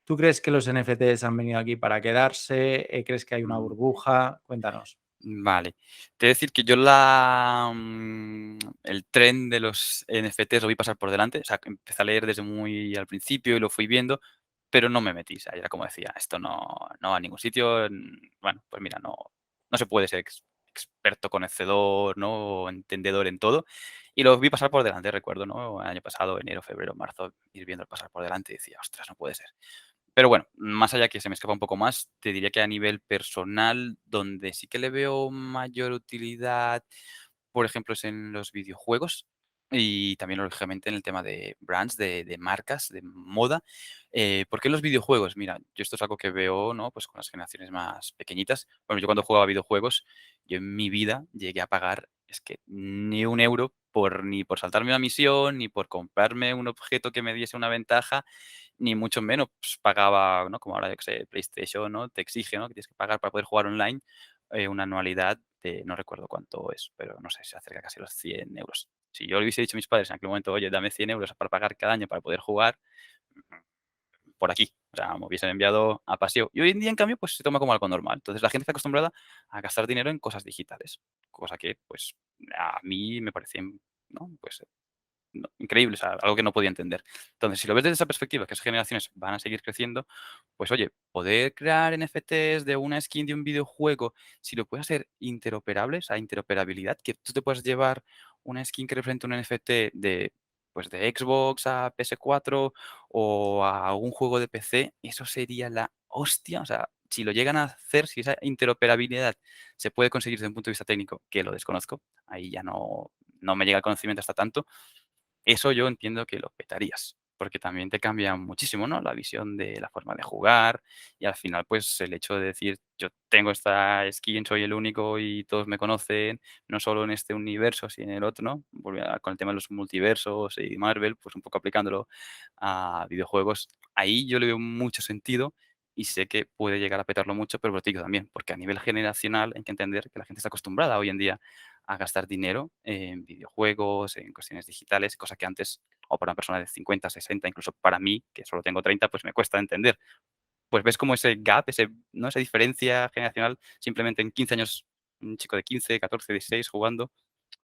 Speaker 2: ¿tú crees que los NFTs han venido aquí para quedarse? ¿Crees que hay una
Speaker 1: Mm.
Speaker 2: burbuja? Cuéntanos.
Speaker 1: Vale. Te voy a decir que yo el tren de los NFTs lo vi pasar por delante, o sea, que empecé a leer desde muy al principio y lo fui viendo, pero no me metí, o sea, era como decía, esto no va a ningún sitio, bueno, pues mira, no se puede ser experto, conocedor, ¿no?, o entendedor en todo, y lo vi pasar por delante, recuerdo, ¿no?, el año pasado, enero, febrero, marzo, ir viéndolo pasar por delante y decía: "Ostras, no puede ser". Pero bueno, más allá que se me escapa un poco más, te diría que a nivel personal, donde sí que le veo mayor utilidad, por ejemplo, es en los videojuegos y también, lógicamente, en el tema de brands, de marcas, de moda. ¿Por qué en los videojuegos? Mira, yo esto es algo que veo, ¿no?, pues con las generaciones más pequeñitas. Bueno, yo cuando jugaba videojuegos, yo en mi vida llegué a pagar, es que ni un euro ni por saltarme una misión, ni por comprarme un objeto que me diese una ventaja, ni mucho menos pagaba, ¿no? Como ahora, yo que sé, PlayStation, ¿no?, te exige, ¿no?, que tienes que pagar para poder jugar online, una anualidad de no recuerdo cuánto es, pero no sé, se acerca casi a los 100 euros. Si yo le hubiese dicho a mis padres en aquel momento: "Oye, dame 100 euros para pagar cada año para poder jugar", por aquí, o sea, me hubiesen enviado a paseo. Y hoy en día, en cambio, pues se toma como algo normal. Entonces, la gente está acostumbrada a gastar dinero en cosas digitales, cosa que, pues, a mí me parece, ¿no?, pues no, increíble, o sea, algo que no podía entender. Entonces, si lo ves desde esa perspectiva, que esas generaciones van a seguir creciendo, pues oye, poder crear NFTs de una skin de un videojuego, si lo puedes hacer interoperable, o sea, interoperabilidad, que tú te puedas llevar una skin que represente un NFT pues de Xbox a PS4 o a algún juego de PC, eso sería la hostia. O sea, si lo llegan a hacer, si esa interoperabilidad se puede conseguir desde un punto de vista técnico, que lo desconozco, ahí ya no me llega el conocimiento hasta tanto, eso yo entiendo que lo petarías, porque también te cambia muchísimo, ¿no?, la visión de la forma de jugar y al final, pues, el hecho de decir: "Yo tengo esta skin, soy el único y todos me conocen, no solo en este universo, sino en el otro", ¿no? Con el tema de los multiversos y Marvel, pues, un poco aplicándolo a videojuegos. Ahí yo le veo mucho sentido y sé que puede llegar a petarlo mucho, pero lo digo también, porque a nivel generacional hay que entender que la gente está acostumbrada hoy en día a gastar dinero en videojuegos, en cuestiones digitales, cosa que antes, o para una persona de 50, 60, incluso para mí, que solo tengo 30, pues me cuesta entender. Pues ves como ese gap, ¿no? Esa diferencia generacional, simplemente en 15 años, un chico de 15, 14, 16 jugando,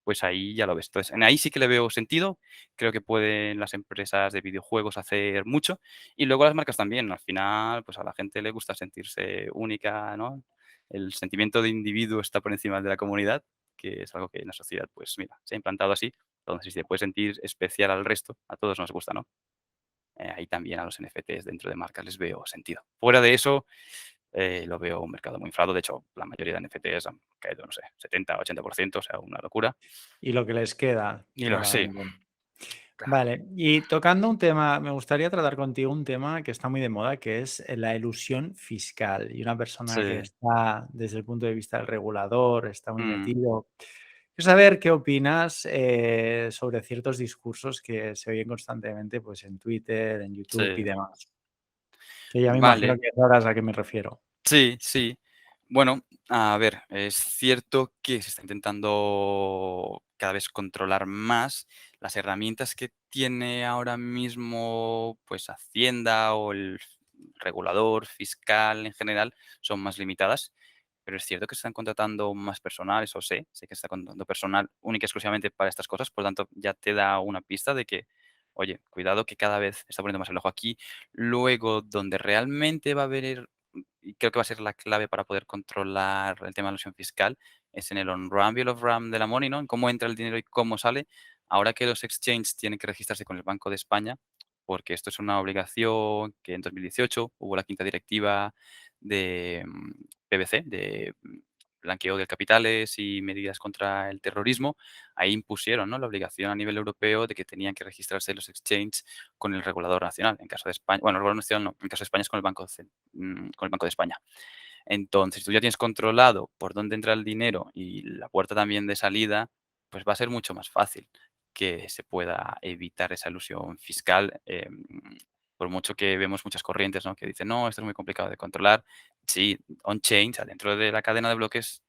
Speaker 1: pues ahí ya lo ves. Entonces, en ahí sí que le veo sentido. Creo que pueden las empresas de videojuegos hacer mucho y luego las marcas también. Al final, pues a la gente le gusta sentirse única, ¿no? El sentimiento de individuo está por encima de la comunidad, que es algo que en la sociedad, pues mira, se ha implantado así. Entonces, si se puede sentir especial al resto, a todos nos gusta, ¿no? Ahí también a los NFTs dentro de marcas les veo sentido. Fuera de eso, lo veo un mercado muy inflado. De hecho, la mayoría de NFTs han caído, no sé, 70-80%, o sea, una locura.
Speaker 2: Y lo que les queda,
Speaker 1: Y lo sí,
Speaker 2: claramente.
Speaker 1: claro.
Speaker 2: Vale, y tocando un tema, me gustaría tratar contigo un tema que está muy de moda, que es la elusión fiscal. Y una persona que
Speaker 1: Sí.
Speaker 2: está desde el punto de vista del regulador, está muy
Speaker 1: Mm,
Speaker 2: metido. Quiero saber qué opinas sobre ciertos discursos que se oyen constantemente pues, en Twitter, en YouTube y
Speaker 1: sí.
Speaker 2: demás. Que ya me imagino
Speaker 1: Vale.
Speaker 2: que sabrás a qué me refiero.
Speaker 1: Sí, sí. Bueno, a ver, es cierto que se está intentando cada vez controlar más las herramientas que tiene ahora mismo, pues, Hacienda o el regulador fiscal en general son más limitadas, pero es cierto que se están contratando más personal, eso sé que se está contratando personal única y exclusivamente para estas cosas, por lo tanto, ya te da una pista de que, oye, cuidado que cada vez está poniendo más el ojo aquí. Luego, donde realmente va a haber y creo que va a ser la clave para poder controlar el tema de la elusión fiscal, es en el on-ramp of RAM de la money, ¿no? En cómo entra el dinero y cómo sale. Ahora que los exchanges tienen que registrarse con el Banco de España, porque esto es una obligación que en 2018 hubo la quinta directiva de PBC, de blanqueo de capitales y medidas contra el terrorismo. Ahí impusieron, ¿no?, la obligación a nivel europeo de que tenían que registrarse los exchanges con el regulador nacional. En caso de España, bueno, el regulador nacional no, en caso de España es con el con el Banco de España. Entonces, si tú ya tienes controlado por dónde entra el dinero y la puerta también de salida, pues va a ser mucho más fácil que se pueda evitar esa elusión fiscal. Por mucho que vemos muchas corrientes, ¿no?, que dicen, no, esto es muy complicado de controlar. Sí, on-chain, o sea, dentro de la cadena de bloques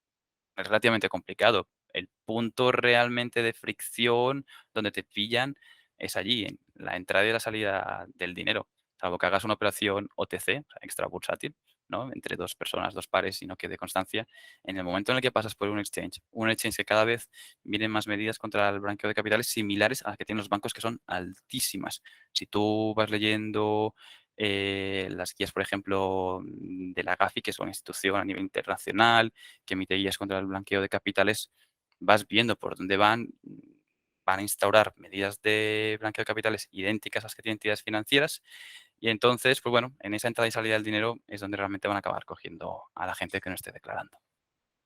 Speaker 1: es relativamente complicado. El punto realmente de fricción donde te pillan es allí, en la entrada y la salida del dinero. Salvo que hagas una operación OTC, o sea, extra bursátil, ¿no? Entre dos personas, dos pares y no quede constancia. En el momento en el que pasas por un exchange que cada vez vienen más medidas contra el blanqueo de capitales similares a las que tienen los bancos, que son altísimas. Si tú vas leyendo las guías, por ejemplo, de la Gafi, que es una institución a nivel internacional, que emite guías contra el blanqueo de capitales, vas viendo por dónde van a instaurar medidas de blanqueo de capitales idénticas a las que tienen entidades financieras y entonces, pues bueno, en esa entrada y salida del dinero es donde realmente van a acabar cogiendo a la gente que no esté declarando.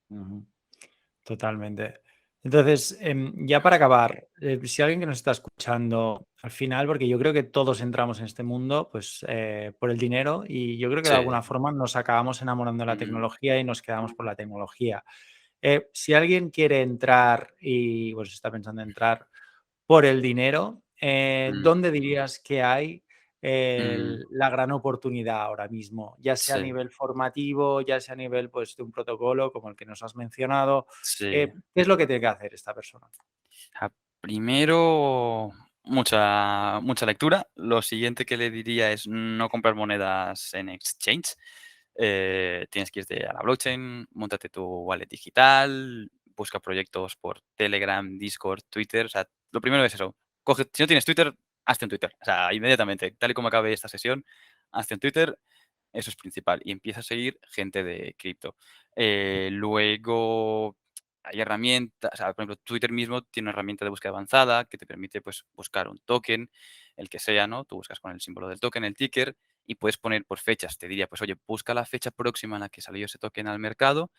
Speaker 2: Ujú. Totalmente. Entonces, ya para acabar, si alguien que nos está escuchando al final, porque yo creo que todos entramos en este mundo, pues por el dinero y yo creo que de alguna
Speaker 1: Sí,
Speaker 2: forma nos acabamos enamorando de la
Speaker 1: mm,
Speaker 2: tecnología y nos quedamos por la tecnología. Si alguien quiere entrar y pues está pensando en entrar por el dinero,
Speaker 1: mm,
Speaker 2: ¿dónde dirías que hay
Speaker 1: mm,
Speaker 2: la gran oportunidad ahora mismo? Ya sea a
Speaker 1: sí,
Speaker 2: nivel formativo, ya sea a nivel pues, de un protocolo como el que nos has mencionado.
Speaker 1: sí.
Speaker 2: ¿Qué es lo que tiene que hacer esta persona?
Speaker 1: Primero, mucha lectura. Lo siguiente que le diría es no comprar monedas en exchange. Tienes que irte a la blockchain, móntate tu wallet digital, busca proyectos por Telegram, Discord, Twitter. O sea, lo primero es eso. Si no tienes Twitter, hazte un Twitter. O sea, inmediatamente, tal y como acabe esta sesión, hazte un Twitter. Eso es principal. Y empieza a seguir gente de cripto. Luego hay herramientas, o sea, por ejemplo, Twitter mismo tiene una herramienta de búsqueda avanzada que te permite, pues, buscar un token, el que sea, ¿no? Tú buscas con el símbolo del token, el ticker, y puedes poner por fechas. Te diría, pues, oye, busca la fecha próxima en la que salió ese token al mercado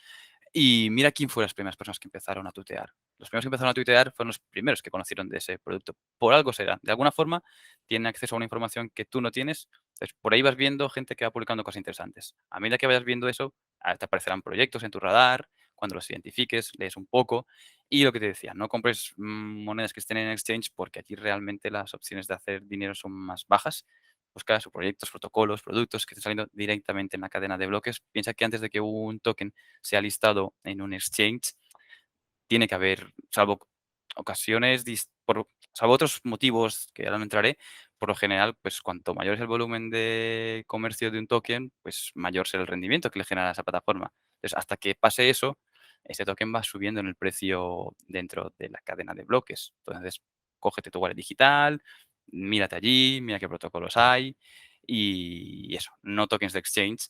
Speaker 1: y mira quién fueron las primeras personas que empezaron a tuitear. Los primeros que empezaron a tuitear fueron los primeros que conocieron de ese producto. Por algo será. De alguna forma tienen acceso a una información que tú no tienes. Entonces, por ahí vas viendo gente que va publicando cosas interesantes. A medida que vayas viendo eso, te aparecerán proyectos en tu radar. Cuando los identifiques, lees un poco. Y lo que te decía, no compres monedas que estén en exchange porque aquí realmente las opciones de hacer dinero son más bajas. buscas o proyectos, protocolos, productos que estén saliendo directamente en la cadena de bloques. Piensa que antes de que un token sea listado en un exchange, tiene que haber, salvo ocasiones, salvo otros motivos que ahora no entraré, por lo general, pues cuanto mayor es el volumen de comercio de un token, pues mayor será el rendimiento que le genera a esa plataforma. Entonces, hasta que pase eso, ese token va subiendo en el precio dentro de la cadena de bloques. Entonces, cógete tu wallet digital, mírate allí, mira qué protocolos hay y eso, no tokens de exchange,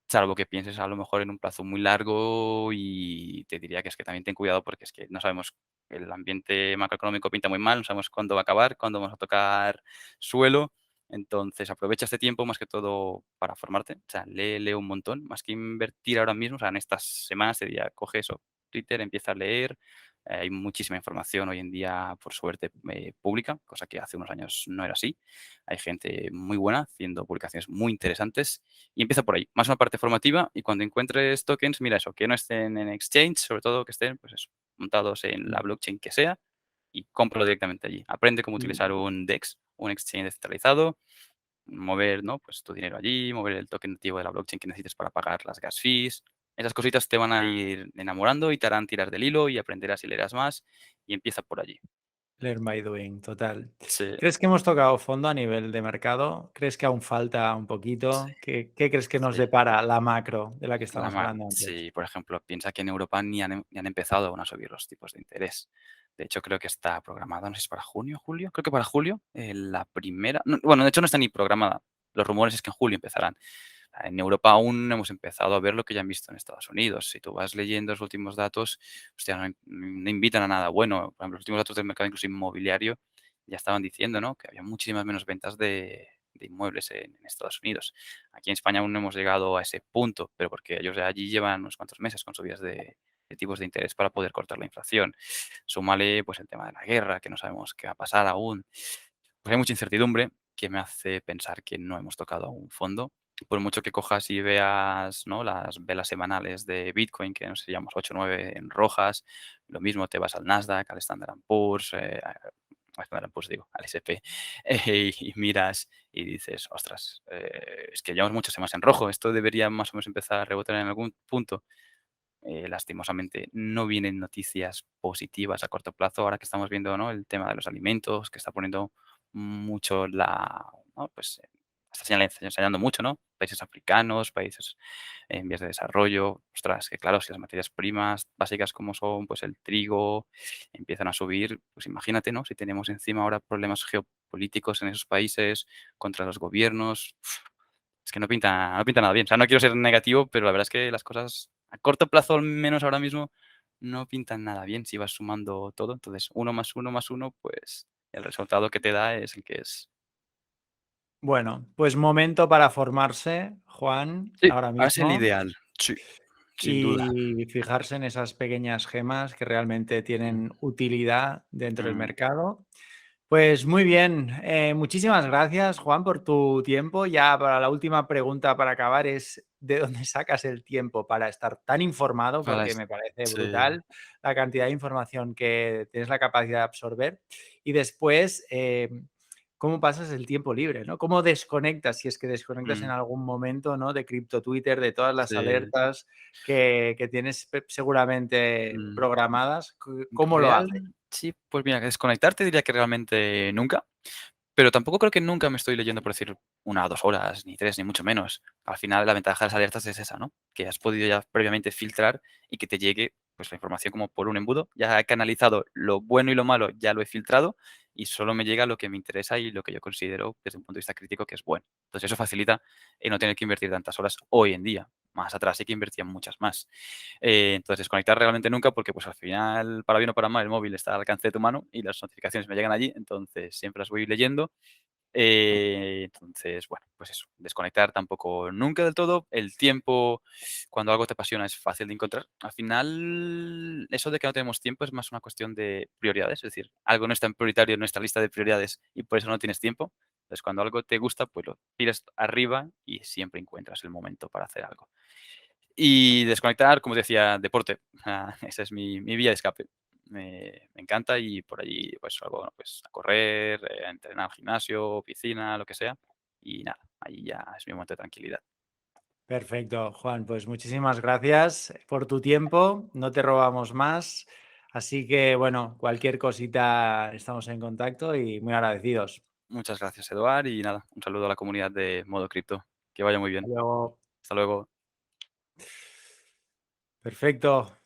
Speaker 1: salvo que pienses a lo mejor en un plazo muy largo y te diría que es que también ten cuidado porque es que no sabemos, el ambiente macroeconómico pinta muy mal, no sabemos cuándo va a acabar, cuándo vamos a tocar suelo. Entonces aprovecha este tiempo más que todo para formarte, o sea, lee un montón, más que invertir ahora mismo, o sea, en estas semanas te diría, coge eso, Twitter, empieza a leer, hay muchísima información hoy en día, por suerte, pública, cosa que hace unos años no era así. Hay gente muy buena haciendo publicaciones muy interesantes y empieza por ahí, más una parte formativa y cuando encuentres tokens, mira eso, que no estén en exchange, sobre todo que estén, pues eso, montados en la
Speaker 2: Mm,
Speaker 1: blockchain que sea y cómpralo directamente allí. Aprende cómo utilizar
Speaker 2: mm,
Speaker 1: un DEX, un exchange descentralizado, mover, ¿no? Pues tu dinero allí, mover el token nativo de la blockchain que necesites para pagar las gas fees. Esas cositas te van a ir enamorando y te harán tirar del hilo y aprenderás y leerás más y empieza por allí.
Speaker 2: Learn by doing, total.
Speaker 1: Sí,
Speaker 2: ¿Crees que hemos tocado fondo a nivel de mercado? ¿Crees que aún falta un
Speaker 1: sí,
Speaker 2: poquito? ¿Qué crees que nos
Speaker 1: sí.
Speaker 2: depara la macro de la que
Speaker 1: La
Speaker 2: estábamos
Speaker 1: ma
Speaker 2: hablando antes?
Speaker 1: Sí, por ejemplo, piensa que en Europa ni han empezado aún a subir los tipos de interés. De hecho, creo que está programada, no sé si es para junio, julio, creo que para julio, la primera bueno, de hecho no está ni programada. Los rumores es que en julio empezarán. En Europa aún no hemos empezado a ver lo que ya han visto en Estados Unidos. Si tú vas leyendo los últimos datos, hostia, no invitan a nada bueno. Por ejemplo, los últimos datos del mercado incluso inmobiliario ya estaban diciendo, ¿no?, que había muchísimas menos ventas de inmuebles en Estados Unidos. Aquí en España aún no hemos llegado a ese punto, pero porque ellos ya allí llevan unos cuantos meses con subidas de tipos de interés para poder cortar la inflación. Súmale, pues, el tema de la guerra, que no sabemos qué va a pasar aún. Pues hay mucha incertidumbre que me hace pensar que no hemos tocado aún fondo. Por mucho que cojas y veas, ¿no?, las velas semanales de Bitcoin, que no sé, llevamos 8 o 9 en rojas, lo mismo te vas al Nasdaq, al Standard Poor's, al Standard Poor's digo, al S&P, y miras y dices: "Ostras, es que llevamos muchas semanas en rojo, esto debería más o menos empezar a rebotar en algún punto". Lastimosamente no vienen noticias positivas a corto plazo, ahora que estamos viendo, ¿no?, el tema de los alimentos, que está poniendo mucho ¿no?, pues, está señalando mucho, ¿no? Países africanos, países en vías de desarrollo. Ostras, que claro, si las materias primas básicas como son, pues, el trigo, empiezan a subir, pues imagínate, ¿no?, si tenemos encima ahora problemas geopolíticos en esos países contra los gobiernos. Es que no pinta nada bien. O sea, no quiero ser negativo, pero la verdad es que las cosas a corto plazo, al menos ahora mismo, no pintan nada bien si vas sumando todo. Entonces, uno más uno más uno, pues el resultado que te da es el que es.
Speaker 2: Bueno, pues momento para formarse, Juan,
Speaker 1: Sí,
Speaker 2: ahora
Speaker 1: ahora es el
Speaker 2: mismo,
Speaker 1: ideal. Sí, sin duda.
Speaker 2: y fijarse en esas pequeñas gemas que realmente
Speaker 1: Mm,
Speaker 2: tienen utilidad dentro del
Speaker 1: mm,
Speaker 2: mercado. Pues muy bien, muchísimas gracias, Juan, por tu tiempo. Ya para la última pregunta para acabar es, ¿de dónde sacas el tiempo para estar tan informado?
Speaker 1: para
Speaker 2: Porque
Speaker 1: es
Speaker 2: me parece
Speaker 1: sí,
Speaker 2: brutal la cantidad de información que tienes la capacidad de absorber. Y después, ¿cómo pasas el tiempo libre, no? ¿Cómo desconectas, si es que desconectas en
Speaker 1: mm,
Speaker 2: algún momento, ¿no? De cripto Twitter, de todas las
Speaker 1: sí,
Speaker 2: alertas que tienes seguramente
Speaker 1: mm.
Speaker 2: programadas. ¿Cómo lo haces?
Speaker 1: Sí, pues mira, desconectarte diría que realmente nunca. Pero tampoco creo que nunca me estoy leyendo, por decir, 1 o 2 horas, ni 3 ni mucho menos. Al final, la ventaja de las alertas es esa, ¿no? Que has podido ya previamente filtrar y que te llegue, pues, la información como por un embudo. Ya he canalizado lo bueno y lo malo, ya lo he filtrado y solo me llega lo que me interesa y lo que yo considero, desde un punto de vista crítico, que es bueno. Entonces, eso facilita el no tener que invertir tantas horas hoy en día. Más atrás sí que invertía muchas más. Entonces, desconectar realmente nunca porque, pues, al final, para bien o para mal, el móvil está al alcance de tu mano y las notificaciones me llegan allí, entonces siempre las voy leyendo. Entonces, bueno, pues eso, desconectar tampoco nunca del todo. El tiempo, cuando algo te apasiona, es fácil de encontrar. Al final, eso de que no tenemos tiempo es más una cuestión de prioridades, es decir, algo no está en prioritario en nuestra lista de prioridades y por eso no tienes tiempo. Entonces, cuando algo te gusta, pues lo tiras arriba y siempre encuentras el momento para hacer algo. Y desconectar, como decía, deporte. Esa es mi vía de escape. Me encanta y por allí, pues, salgo, bueno, pues, a correr, a entrenar, gimnasio, piscina, lo que sea. y nada, ahí ya es mi momento de tranquilidad.
Speaker 2: Perfecto, Juan. Pues muchísimas gracias por tu tiempo. No te robamos más. Así que, bueno, cualquier cosita estamos en contacto y muy agradecidos.
Speaker 1: Muchas gracias, Eduard, y nada, un saludo a la comunidad de Modo Cripto. Que vaya muy
Speaker 2: Hasta
Speaker 1: bien.
Speaker 2: luego.
Speaker 1: Hasta luego.
Speaker 2: Perfecto.